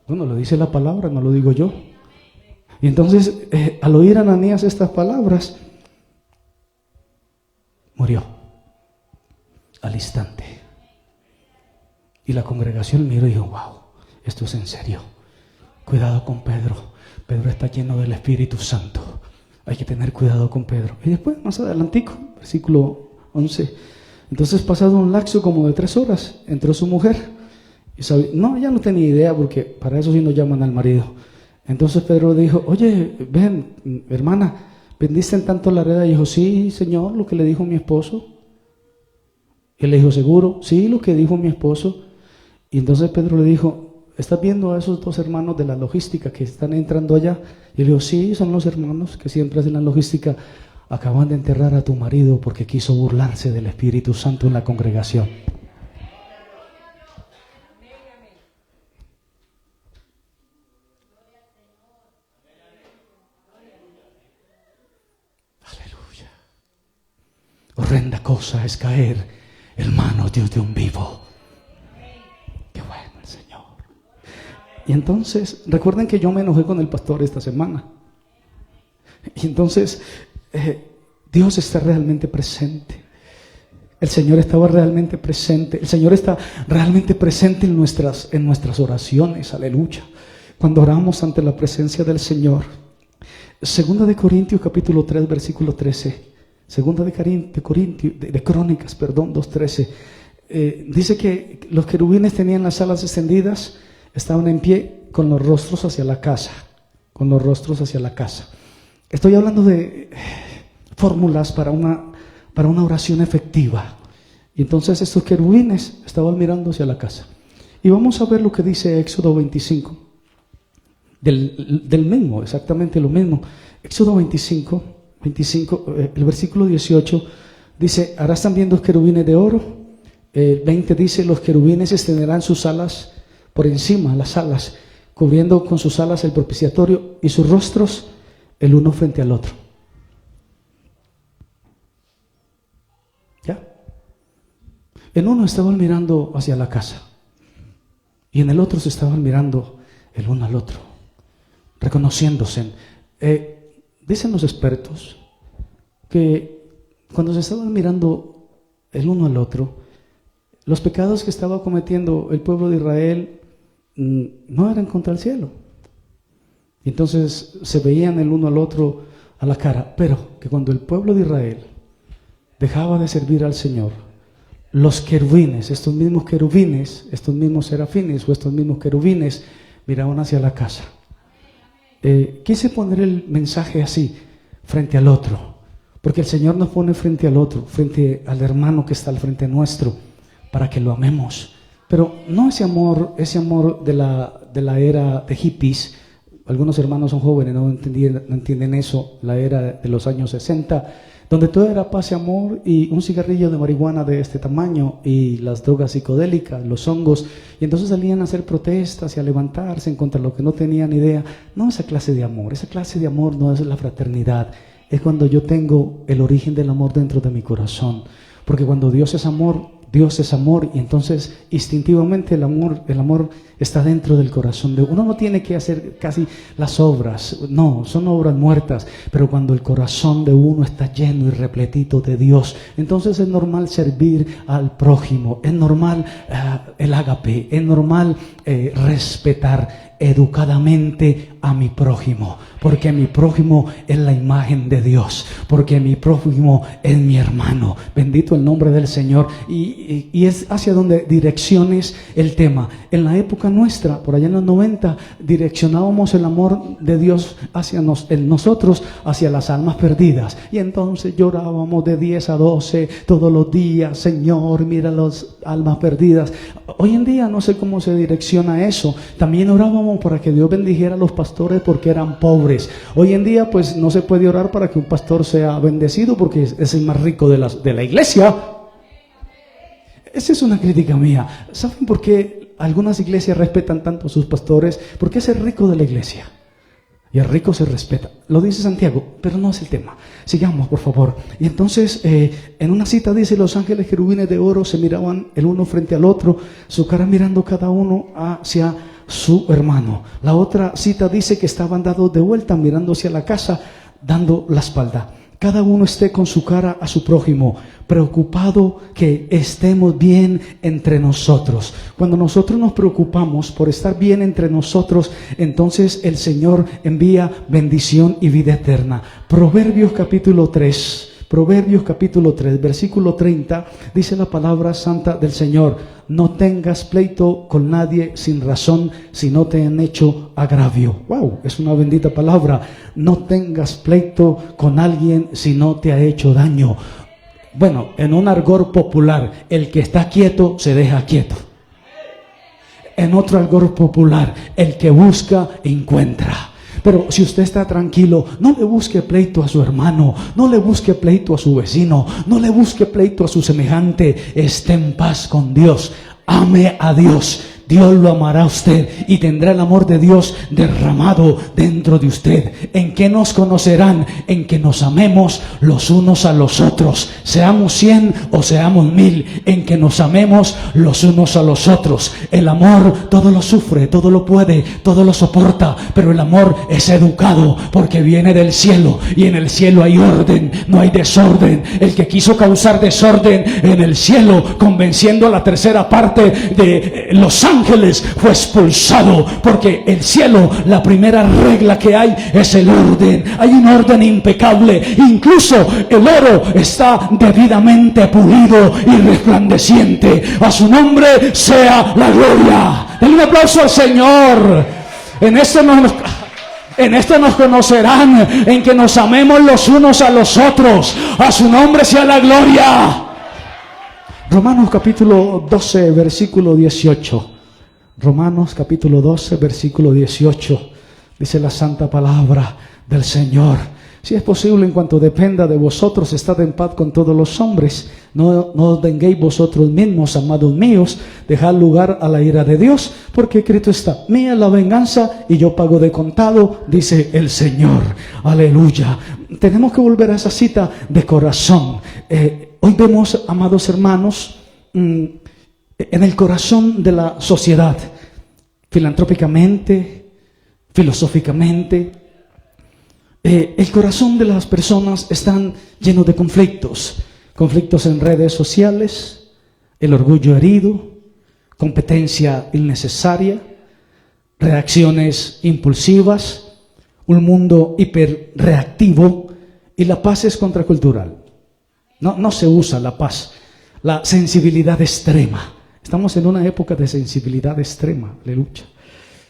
Bueno, lo dice la palabra, no lo digo yo. Y entonces, al oír a Ananías estas palabras, murió al instante. Y la congregación miró y dijo: wow, esto es en serio. Cuidado con Pedro. Pedro está lleno del Espíritu Santo. Hay que tener cuidado con Pedro. Y después, más adelantico, versículo 11. Entonces, pasado un lapso como de 3 horas, entró su mujer. Y ella no tenía idea, porque para eso sí nos llaman al marido. Entonces Pedro dijo, oye, ven, hermana, ¿vendiste tanto la red? Y dijo, sí, Señor, lo que le dijo mi esposo. Y le dijo, ¿seguro? Sí, lo que dijo mi esposo. Y entonces Pedro le dijo, ¿estás viendo a esos dos hermanos de la logística que están entrando allá? Y le dijo, sí, son los hermanos que siempre hacen la logística. Acaban de enterrar a tu marido porque quiso burlarse del Espíritu Santo en la congregación. Aleluya. Horrenda cosa es caer en manos de un vivo. Qué bueno el Señor. Y entonces, recuerden que yo me enojé con el pastor esta semana. Y entonces, Dios está realmente presente. El Señor estaba realmente presente. El Señor está realmente presente en nuestras oraciones. Aleluya. Cuando oramos ante la presencia del Señor. Segunda de Corintios capítulo 3 versículo 13. Segunda de Crónicas, 2:13. Dice que los querubines tenían las alas extendidas, estaban en pie con los rostros hacia la casa. Con los rostros hacia la casa. Estoy hablando de fórmulas para una oración efectiva. Y entonces estos querubines estaban mirando hacia la casa. Y vamos a ver lo que dice Éxodo 25. Del mismo, exactamente lo mismo. Éxodo 25, el versículo 18 dice, harás también 2 querubines de oro. El 20 dice, los querubines extenderán sus alas por encima, las alas, cubriendo con sus alas el propiciatorio y sus rostros el uno frente al otro. ¿Ya? En uno estaban mirando hacia la casa y en el otro se estaban mirando el uno al otro, reconociéndose. Dicen los expertos que cuando se estaban mirando el uno al otro, los pecados que estaba cometiendo el pueblo de Israel no eran contra el cielo. Y entonces se veían el uno al otro a la cara, pero que cuando el pueblo de Israel dejaba de servir al Señor, los querubines, estos mismos serafines o estos mismos querubines miraban hacia la casa. Quise poner el mensaje así, frente al otro, porque el Señor nos pone frente al otro, frente al hermano que está al frente nuestro, para que lo amemos. Pero no ese amor de la era de hippies. Algunos hermanos son jóvenes, no entienden eso, la era de los años 60, donde todo era paz y amor y un cigarrillo de marihuana de este tamaño y las drogas psicodélicas, los hongos, y entonces salían a hacer protestas y a levantarse en contra de lo que no tenían idea. No esa clase de amor no es la fraternidad, es cuando yo tengo el origen del amor dentro de mi corazón, porque cuando Dios es amor y entonces instintivamente el amor está dentro del corazón de uno. Uno no tiene que hacer casi las obras, no, son obras muertas, pero cuando el corazón de uno está lleno y repletito de Dios, entonces es normal servir al prójimo, es normal el ágape, es normal respetar educadamente a mi prójimo, porque mi prójimo es la imagen de Dios, porque mi prójimo es mi hermano. Bendito el nombre del Señor. Y es hacia donde direcciones el tema. En la época nuestra, por allá en los 90, direccionábamos el amor de Dios hacia nosotros, hacia las almas perdidas. Y entonces llorábamos de 10 a 12 todos los días: Señor, mira las almas perdidas. Hoy en día no sé cómo se direcciona eso. También orábamos para que Dios bendijera a los pastores porque eran pobres. Hoy en día pues no se puede orar para que un pastor sea bendecido porque es el más rico de la iglesia. Esa es una crítica mía. ¿Saben por qué algunas iglesias respetan tanto a sus pastores? Porque es el rico de la iglesia y el rico se respeta. Lo dice Santiago, pero no es el tema. Sigamos, por favor. Y entonces en una cita dice: los ángeles querubines de oro se miraban el uno frente al otro, su cara mirando cada uno hacia su hermano. La otra cita dice que estaban dados de vuelta, mirando hacia la casa, dando la espalda. Cada uno esté con su cara a su prójimo, preocupado que estemos bien entre nosotros. Cuando nosotros nos preocupamos por estar bien entre nosotros, entonces el Señor envía bendición y vida eterna. Proverbios capítulo 3, Proverbios capítulo 3, versículo 30, dice la palabra santa del Señor: no tengas pleito con nadie sin razón si no te han hecho agravio. Wow, es una bendita palabra. No tengas pleito con alguien si no te ha hecho daño. Bueno, en un argot popular, el que está quieto se deja quieto. En otro argot popular, el que busca encuentra. Pero si usted está tranquilo, no le busque pleito a su hermano, no le busque pleito a su vecino, no le busque pleito a su semejante. Esté en paz con Dios, ame a Dios. Dios lo amará a usted y tendrá el amor de Dios derramado dentro de usted. ¿En qué nos conocerán? En que nos amemos los unos a los otros. Seamos 100 o seamos 1000. En que nos amemos los unos a los otros. El amor todo lo sufre, todo lo puede, todo lo soporta. Pero el amor es educado porque viene del cielo. Y en el cielo hay orden, no hay desorden. El que quiso causar desorden en el cielo, convenciendo a la tercera parte de los ángeles, fue expulsado, porque el cielo, la primera regla que hay es el orden. Hay un orden impecable. Incluso el oro está debidamente pulido y resplandeciente. A su nombre sea la gloria. Denle un aplauso al Señor. En esto nos conocerán, en que nos amemos los unos a los otros. A su nombre sea la gloria. Romanos capítulo 12, versículo 18. Romanos capítulo 12, versículo 18. Dice la santa palabra del Señor: si es posible, en cuanto dependa de vosotros, estad en paz con todos los hombres. No os venguéis vosotros mismos, amados míos, dejad lugar a la ira de Dios, porque escrito está: mía la venganza y yo pago de contado, dice el Señor. Aleluya. Tenemos que volver a esa cita de corazón. Hoy vemos, amados hermanos, en el corazón de la sociedad, filantrópicamente, filosóficamente, el corazón de las personas están llenos de conflictos en redes sociales, el orgullo herido, competencia innecesaria, reacciones impulsivas, un mundo hiperreactivo, y la paz es contracultural. No se usa la paz, la sensibilidad extrema. Estamos en una época de sensibilidad extrema, aleluya.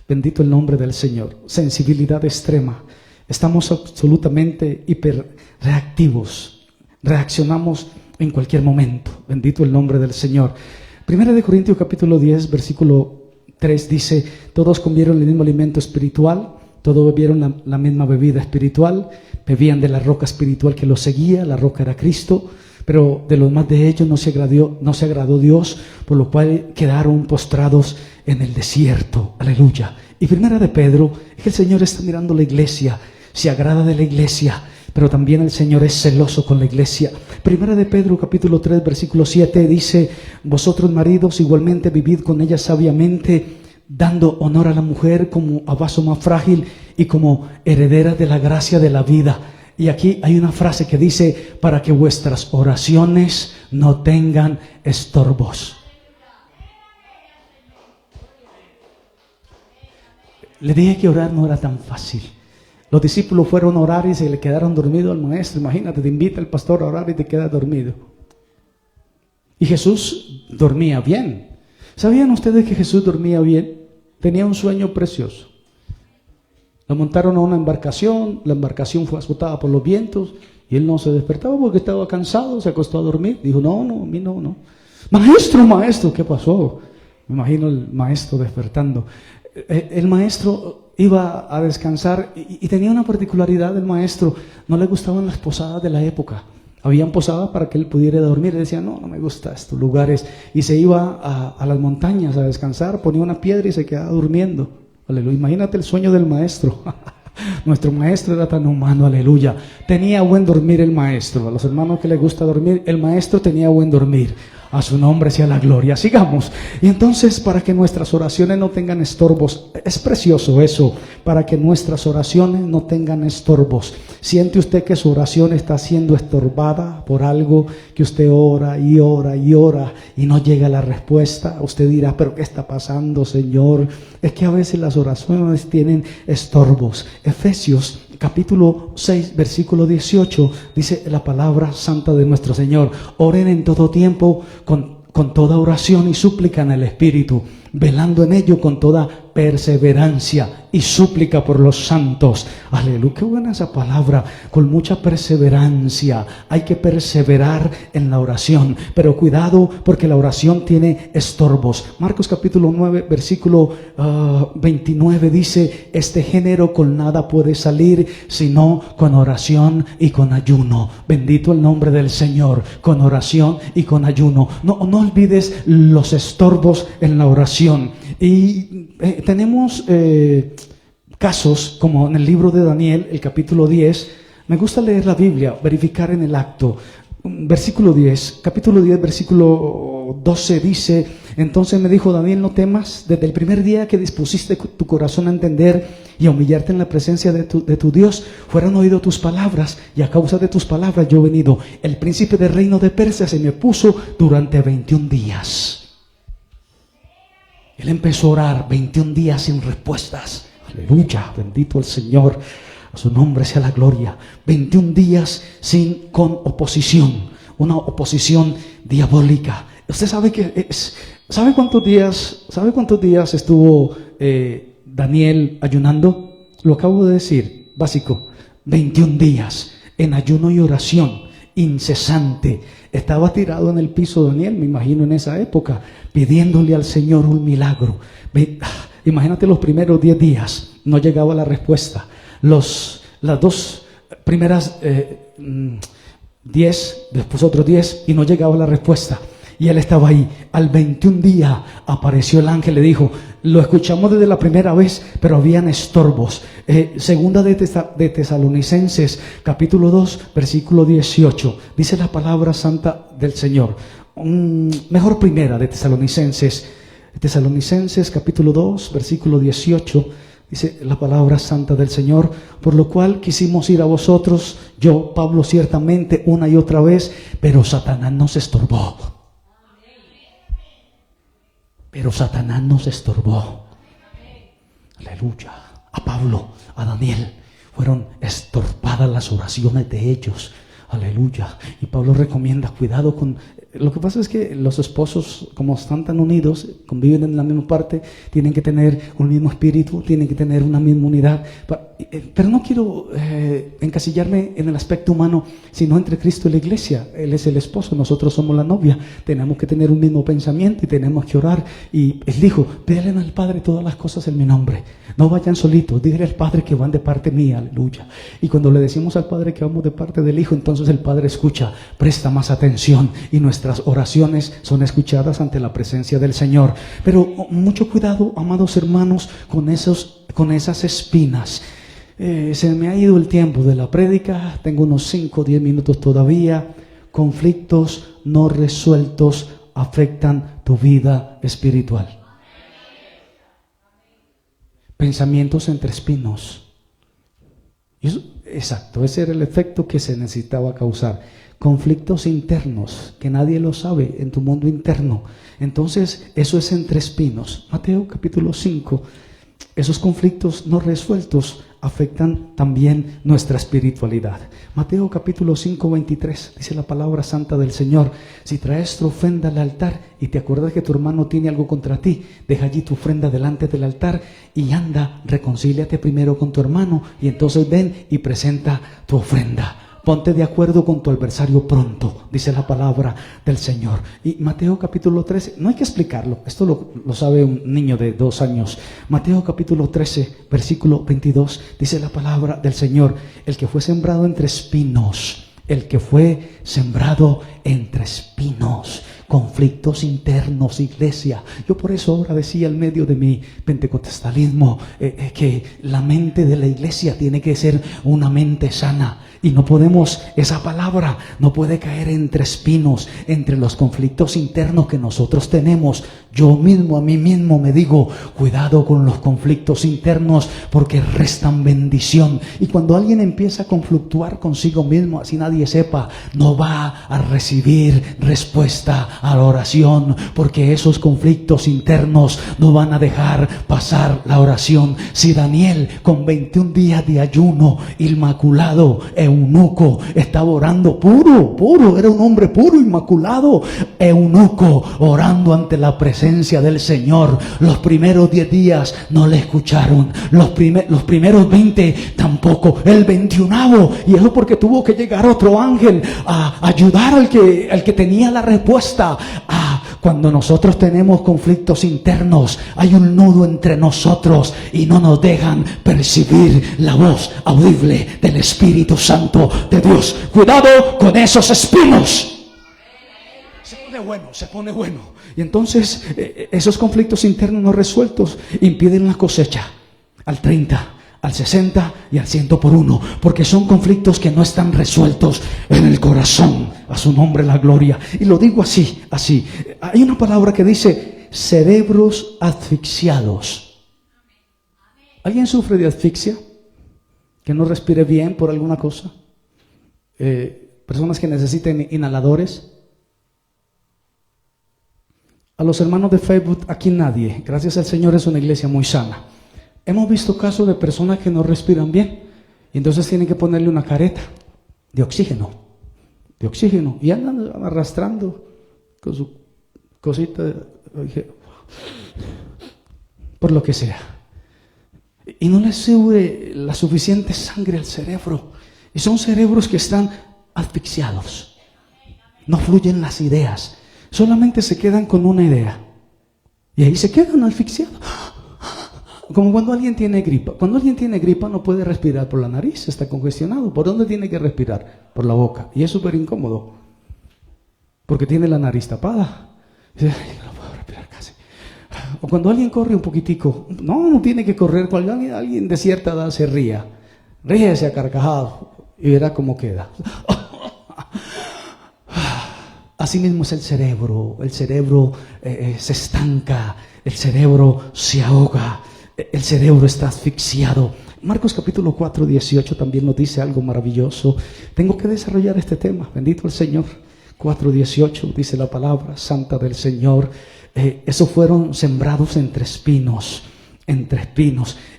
Bendito el nombre del Señor. Sensibilidad extrema. Estamos absolutamente hiperreactivos. Reaccionamos en cualquier momento. Bendito el nombre del Señor. Primera de Corintios capítulo 10, versículo 3 dice: todos comieron el mismo alimento espiritual, todos bebieron la misma bebida espiritual, bebían de la roca espiritual que los seguía, la roca era Cristo. Pero de los más de ellos no se agradó Dios, por lo cual quedaron postrados en el desierto. Aleluya. Y primera de Pedro, es que el Señor está mirando la iglesia, se agrada de la iglesia, pero también el Señor es celoso con la iglesia. Primera de Pedro capítulo 3, versículo 7 dice: vosotros maridos igualmente vivid con ella sabiamente, dando honor a la mujer como a vaso más frágil y como heredera de la gracia de la vida. Y aquí hay una frase que dice: para que vuestras oraciones no tengan estorbos. Le dije que orar no era tan fácil. Los discípulos fueron a orar y se le quedaron dormidos al maestro. Imagínate, te invita el pastor a orar y te quedas dormido. Y Jesús dormía bien. ¿Sabían ustedes que Jesús dormía bien? Tenía un sueño precioso. Lo montaron a una embarcación, la embarcación fue azotada por los vientos y él no se despertaba porque estaba cansado, se acostó a dormir. Dijo: no, a mí no. Maestro, ¿qué pasó? Me imagino el maestro despertando. El maestro iba a descansar y tenía una particularidad del maestro: no le gustaban las posadas de la época. Habían posadas para que él pudiera dormir. Él decía: no me gustan estos lugares. Y se iba a las montañas a descansar, ponía una piedra y se quedaba durmiendo. Aleluya. Imagínate el sueño del maestro. Nuestro maestro era tan humano, aleluya. Tenía buen dormir el maestro. A los hermanos que les gusta dormir, el maestro tenía buen dormir. A su nombre sea la gloria. Sigamos. Y entonces, para que nuestras oraciones no tengan estorbos, es precioso eso, para que nuestras oraciones no tengan estorbos. ¿Siente usted que su oración está siendo estorbada por algo que usted ora y ora y ora y no llega la respuesta? Usted dirá: ¿pero qué está pasando, Señor? Es que a veces las oraciones tienen estorbos. Efesios capítulo 6, versículo 18, dice la palabra santa de nuestro Señor: oren en todo tiempo con toda oración y súplica en el Espíritu, velando en ello con toda perseverancia y súplica por los santos. Aleluya, qué buena esa palabra, con mucha perseverancia. Hay que perseverar en la oración, pero cuidado, porque la oración tiene estorbos. Marcos capítulo 9, versículo 29 dice: este género con nada puede salir, sino con oración y con ayuno. Bendito el nombre del Señor, con oración y con ayuno. No olvides los estorbos en la oración. Y tenemos casos como en el libro de Daniel, el capítulo 10. Me gusta leer la Biblia, verificar en el acto. Versículo 10, capítulo 10, versículo 12 dice: entonces me dijo Daniel, no temas, desde el primer día que dispusiste tu corazón a entender y a humillarte en la presencia de tu Dios, fueron oído tus palabras, y a causa de tus palabras yo he venido. El príncipe del reino de Persia se me puso durante 21 días. Él empezó a orar 21 días sin respuestas. Aleluya, bendito el Señor, a su nombre sea la gloria. 21 días con oposición, una oposición diabólica. Usted sabe ¿sabe cuántos días estuvo Daniel ayunando? Lo acabo de decir, básico, 21 días en ayuno y oración incesante. Estaba tirado en el piso Daniel, me imagino, en esa época, pidiéndole al Señor un milagro. Imagínate, los primeros 10 días no llegaba la respuesta. Las dos primeras 10, después otros 10, y no llegaba la respuesta. Y él estaba ahí. Al 21 día apareció el ángel, le dijo, lo escuchamos desde la primera vez, pero habían estorbos. Segunda de Tesalonicenses, capítulo 2, versículo 18. Dice la palabra santa del Señor. Mejor primera de Tesalonicenses, capítulo 2, versículo 18. Dice la palabra santa del Señor: por lo cual quisimos ir a vosotros, yo, Pablo, ciertamente una y otra vez, pero Satanás nos estorbó. Aleluya. A Pablo, a Daniel, fueron estorbadas las oraciones de ellos. Aleluya. Y Pablo recomienda cuidado con... Lo que pasa es que los esposos, como están tan unidos, conviven en la misma parte, tienen que tener un mismo espíritu, tienen que tener una misma unidad. Pero no quiero encasillarme en el aspecto humano, sino entre Cristo y la iglesia. Él es el esposo, nosotros somos la novia. Tenemos que tener un mismo pensamiento y tenemos que orar. Y él dijo: pídele al Padre todas las cosas en mi nombre. No vayan solitos, dígale al Padre que van de parte mía. Aleluya. Y cuando le decimos al Padre que vamos de parte del Hijo, entonces el Padre escucha, presta más atención, y nuestras oraciones son escuchadas ante la presencia del Señor. Pero mucho cuidado, amados hermanos, con esas espinas. Se me ha ido el tiempo de la prédica, tengo unos 5 o 10 minutos todavía. Conflictos no resueltos afectan tu vida espiritual. Pensamientos entre espinos. Exacto, ese era el efecto que se necesitaba causar. Conflictos internos, que nadie lo sabe, en tu mundo interno. Entonces, eso es entre espinos. Mateo capítulo 5, esos conflictos no resueltos afectan también nuestra espiritualidad. Mateo capítulo 5, 23, dice la palabra santa del Señor: si traes tu ofrenda al altar y te acuerdas que tu hermano tiene algo contra ti, deja allí tu ofrenda delante del altar y anda, reconcíliate primero con tu hermano y entonces ven y presenta tu ofrenda. Ponte de acuerdo con tu adversario pronto, dice la palabra del Señor. Y Mateo capítulo 13, no hay que explicarlo, esto lo sabe un niño de 2 años. Mateo capítulo 13, versículo 22, dice la palabra del Señor: el que fue sembrado entre espinos, conflictos internos, iglesia. Yo por eso ahora decía en medio de mi pentecostalismo que la mente de la iglesia tiene que ser una mente sana. Y no podemos, esa palabra no puede caer entre espinos, entre los conflictos internos que nosotros tenemos. Yo mismo, a mí mismo me digo, cuidado con los conflictos internos porque restan bendición. Y cuando alguien empieza a conflictuar consigo mismo, así nadie sepa, no va a recibir respuesta a la oración, porque esos conflictos internos no van a dejar pasar la oración. Si Daniel, con 21 días de ayuno, inmaculado, eunuco, estaba orando puro, era un hombre puro, inmaculado, eunuco, orando ante la presencia del Señor. Los primeros 10 días no le escucharon, los primeros 20 tampoco, el 21º, y eso porque tuvo que llegar otro ángel a ayudar al que tenía la respuesta. Cuando nosotros tenemos conflictos internos, hay un nudo entre nosotros y no nos dejan percibir la voz audible del Espíritu Santo de Dios. Cuidado con esos espinos. Se pone bueno. Y entonces esos conflictos internos no resueltos impiden la cosecha al 30, al 60 y al 100 por 1, porque son conflictos que no están resueltos en el corazón. A su nombre la gloria. Y lo digo así. Hay una palabra que dice cerebros asfixiados. ¿Alguien sufre de asfixia? ¿Que no respire bien por alguna cosa? ¿Personas que necesiten inhaladores? A los hermanos de Facebook, aquí nadie. Gracias al Señor, es una iglesia muy sana. Hemos visto casos de personas que no respiran bien y entonces tienen que ponerle una careta de oxígeno y andan arrastrando con su cosita por lo que sea, y no les sube la suficiente sangre al cerebro, y son cerebros que están asfixiados, no fluyen las ideas, solamente se quedan con una idea y ahí se quedan asfixiados. Como cuando alguien tiene gripa. Cuando alguien tiene gripa no puede respirar por la nariz, está congestionado. ¿Por dónde tiene que respirar? Por la boca. Y es súper incómodo, porque tiene la nariz tapada. Dice, no puedo respirar casi. O cuando alguien corre un poquitico, no tiene que correr. Cuando alguien de cierta edad se ríese a carcajado y verá cómo queda. Así mismo es el cerebro. El cerebro se estanca, el cerebro se ahoga. El cerebro está asfixiado. Marcos capítulo 4, 18 también nos dice algo maravilloso. Tengo que desarrollar este tema, bendito el Señor. 4, 18 dice la palabra santa del Señor. Esos fueron sembrados entre espinos.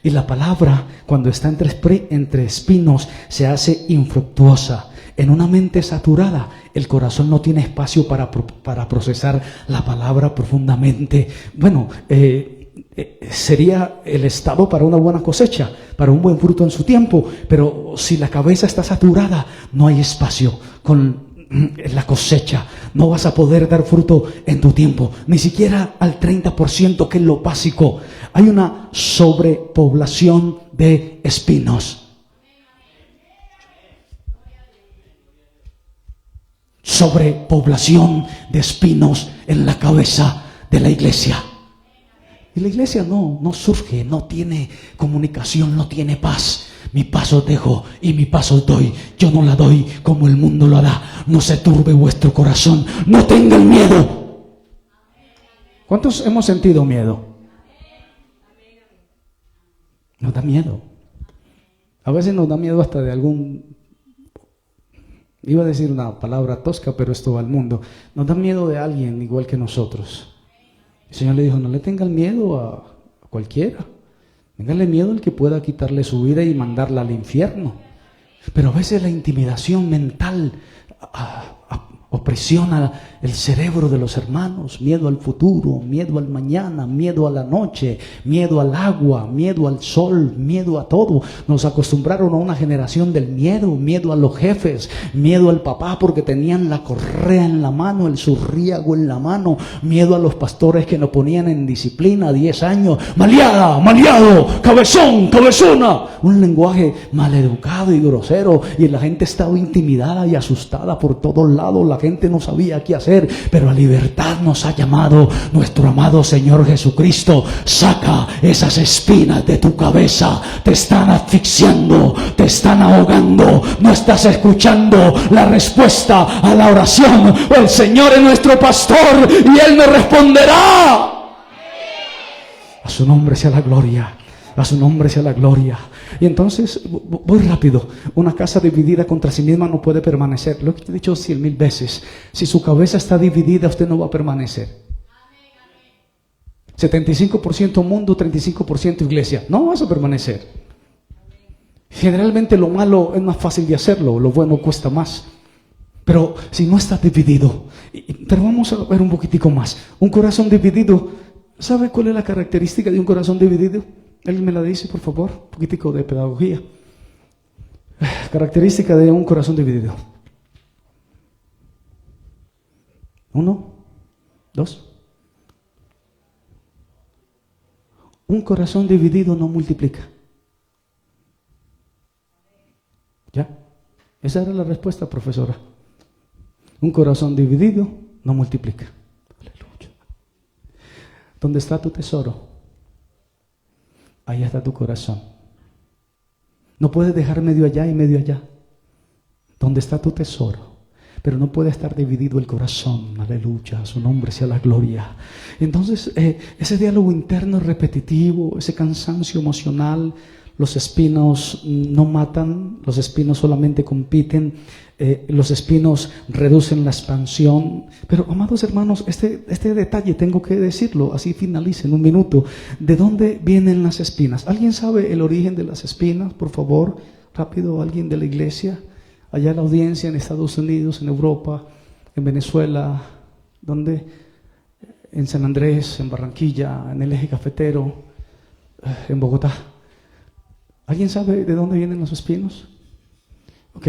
Y la palabra, cuando está entre espinos, se hace infructuosa. En una mente saturada, el corazón no tiene espacio para procesar la palabra profundamente. Bueno, sería el estado para una buena cosecha, para un buen fruto en su tiempo, pero si la cabeza está saturada, no hay espacio con la cosecha, no vas a poder dar fruto en tu tiempo, ni siquiera al 30%, que es lo básico. Hay una sobrepoblación de espinos. Sobrepoblación de espinos en la cabeza de la iglesia. Y la iglesia no surge, no tiene comunicación, no tiene paz. Mi paz os dejo y mi paz os doy. Yo no la doy como el mundo la da. No se turbe vuestro corazón, no tengan miedo. ¿Cuántos hemos sentido miedo? Nos da miedo. A veces nos da miedo hasta de iba a decir una palabra tosca, pero esto va al mundo. Nos da miedo de alguien igual que nosotros. El Señor le dijo, no le tengan miedo a cualquiera. Ténganle miedo al que pueda quitarle su vida y mandarla al infierno. Pero a veces la intimidación mental opresiona el cerebro de los hermanos. Miedo al futuro, miedo al mañana, miedo a la noche, miedo al agua, miedo al sol, miedo a todo. Nos acostumbraron a una generación del miedo a los jefes, miedo al papá porque tenían la correa en la mano, el zurriago en la mano, miedo a los pastores que nos ponían en disciplina a 10 años, maleada, maleado, cabezón, cabezona. Un lenguaje maleducado y grosero, y la gente estaba intimidada y asustada por todos lados. La gente no sabía qué hacer, pero a libertad nos ha llamado nuestro amado Señor Jesucristo. Saca esas espinas de tu cabeza, te están asfixiando, te están ahogando, no estás escuchando la respuesta a la oración. El Señor es nuestro pastor y Él nos responderá. A su nombre sea la gloria, a su nombre sea la gloria. Y entonces, voy rápido, una casa dividida contra sí misma no puede permanecer. Lo que te he dicho 100,000 veces, si su cabeza está dividida, usted no va a permanecer. 75% mundo, 35% iglesia, no vas a permanecer. Generalmente lo malo es más fácil de hacerlo, lo bueno cuesta más. Pero si no está dividido, pero vamos a ver un poquitico más. Un corazón dividido, ¿sabe cuál es la característica de un corazón dividido? ¿Alguien me la dice, por favor? Un poquitico de pedagogía. Característica de un corazón dividido. 1, 2. Un corazón dividido no multiplica. ¿Ya? Esa era la respuesta, profesora. Un corazón dividido no multiplica. Aleluya. ¿Dónde está tu tesoro? Ahí está tu corazón. No puedes dejar medio allá y medio allá. ¿Dónde está tu tesoro? Pero no puede estar dividido el corazón. Aleluya, a su nombre sea la gloria. Entonces, ese diálogo interno repetitivo, ese cansancio emocional, los espinos no matan, los espinos solamente compiten, los espinos reducen la expansión. Pero, amados hermanos, este detalle tengo que decirlo, así finalice en un minuto. ¿De dónde vienen las espinas? ¿Alguien sabe el origen de las espinas? Por favor, rápido, alguien de la iglesia. Allá en la audiencia, en Estados Unidos, en Europa, en Venezuela, ¿dónde? En San Andrés, en Barranquilla, en el eje cafetero, en Bogotá. ¿Alguien sabe de dónde vienen los espinos? Ok.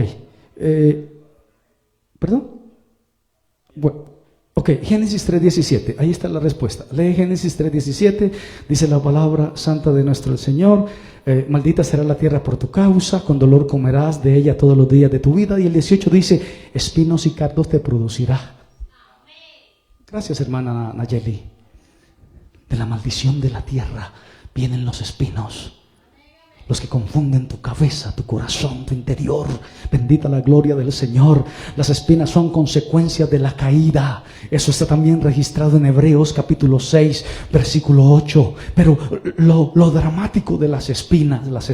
¿Perdón? Bueno, ok, Génesis 3:17, ahí está la respuesta. Lee Génesis 3:17, dice la palabra santa de nuestro Señor. Maldita será la tierra por tu causa, con dolor comerás de ella todos los días de tu vida. Y el 18 dice, espinos y cardos te producirá. Gracias, hermana Nayeli. De la maldición de la tierra vienen los espinos. Los que confunden tu cabeza, tu corazón, tu interior. Bendita la gloria del Señor. Las espinas son consecuencia de la caída. Eso está también registrado en Hebreos capítulo 6, versículo 8. Pero lo dramático de las espinas, los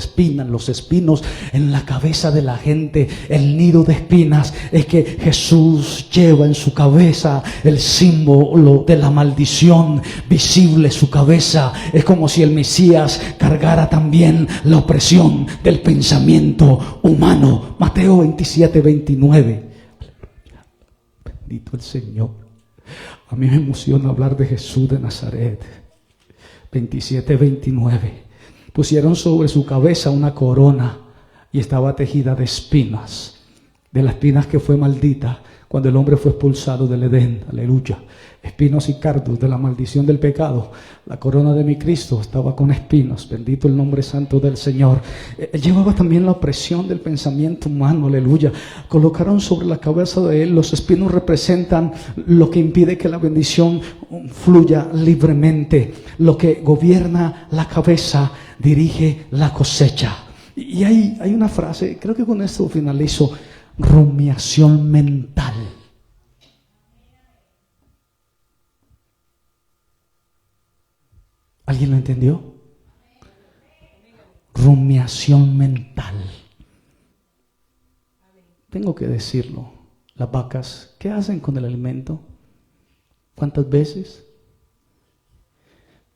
espinos en la cabeza de la gente, el nido de espinas, es que Jesús lleva en su cabeza el símbolo de la maldición visible. Su cabeza es como si el Mesías cargara también la opresión del pensamiento humano. Mateo 27:29. Bendito el Señor. A mí me emociona hablar de Jesús de Nazaret. 27:29. Pusieron sobre su cabeza una corona y estaba tejida de espinas, de las espinas que fue maldita cuando el hombre fue expulsado del Edén. Aleluya. Espinos y cardos de la maldición del pecado. La corona de mi Cristo estaba con espinos. Bendito el nombre santo del Señor. Él llevaba también la opresión del pensamiento humano. Aleluya. Colocaron sobre la cabeza de él. Los espinos representan lo que impide que la bendición fluya libremente. Lo que gobierna la cabeza dirige la cosecha. Y hay una frase, creo que con esto finalizo: rumiación mental. ¿Alguien lo entendió? Rumiación mental. Tengo que decirlo. Las vacas, ¿qué hacen con el alimento? ¿Cuántas veces?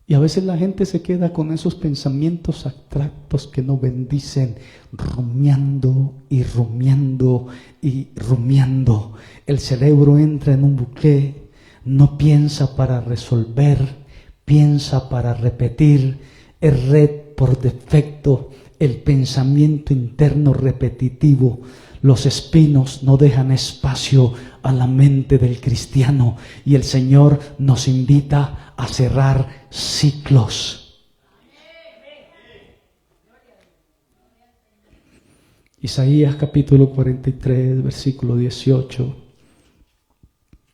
Y a veces la gente se queda con esos pensamientos abstractos que no bendicen, rumiando y rumiando y rumiando. El cerebro entra en un bucle, no piensa para resolver, piensa para repetir. Es red por defecto el pensamiento interno repetitivo. Los espinos no dejan espacio a la mente del cristiano y el Señor nos invita a cerrar ciclos. Isaías capítulo 43, versículo 18,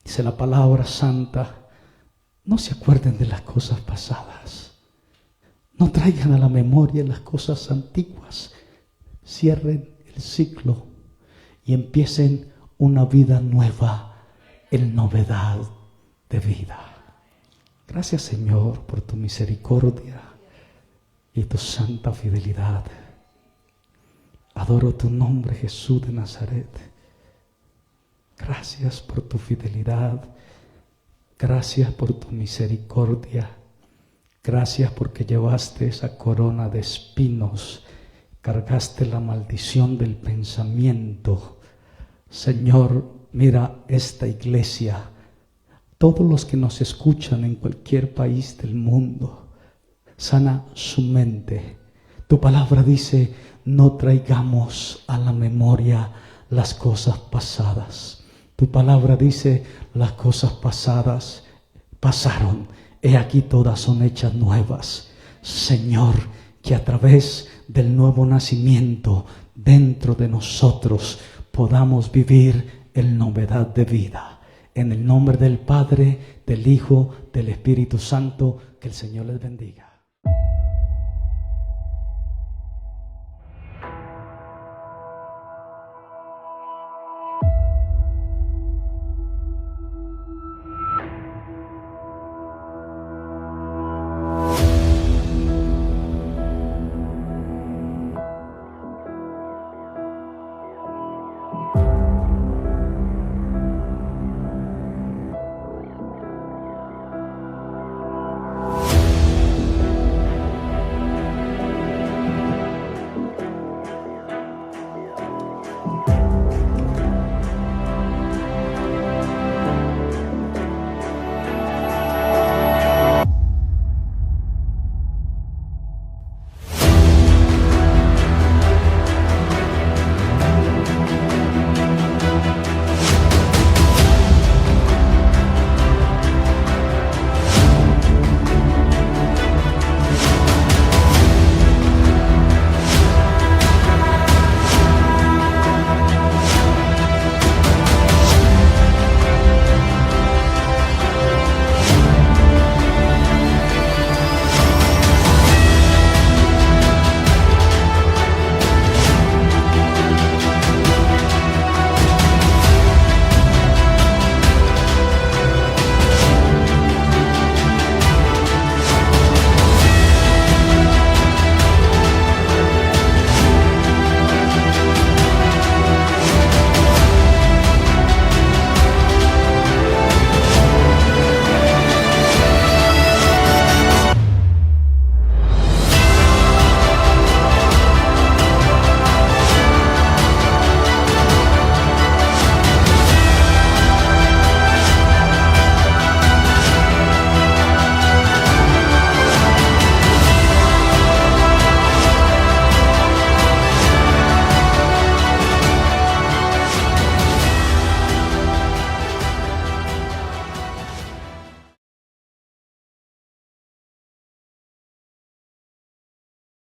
dice la palabra santa: no se acuerden de las cosas pasadas, no traigan a la memoria las cosas antiguas, cierren el ciclo y empiecen una vida nueva en novedad de vida. Gracias, Señor, por tu misericordia y tu santa fidelidad. Adoro tu nombre, Jesús de Nazaret. Gracias por tu fidelidad. Gracias por tu misericordia. Gracias porque llevaste esa corona de espinos. Cargaste la maldición del pensamiento. Señor, mira esta iglesia. Todos los que nos escuchan en cualquier país del mundo, sana su mente. Tu palabra dice, no traigamos a la memoria las cosas pasadas. Tu palabra dice, las cosas pasadas pasaron. He aquí todas son hechas nuevas. Señor, que a través del nuevo nacimiento dentro de nosotros podamos vivir en novedad de vida. En el nombre del Padre, del Hijo, del Espíritu Santo, que el Señor les bendiga.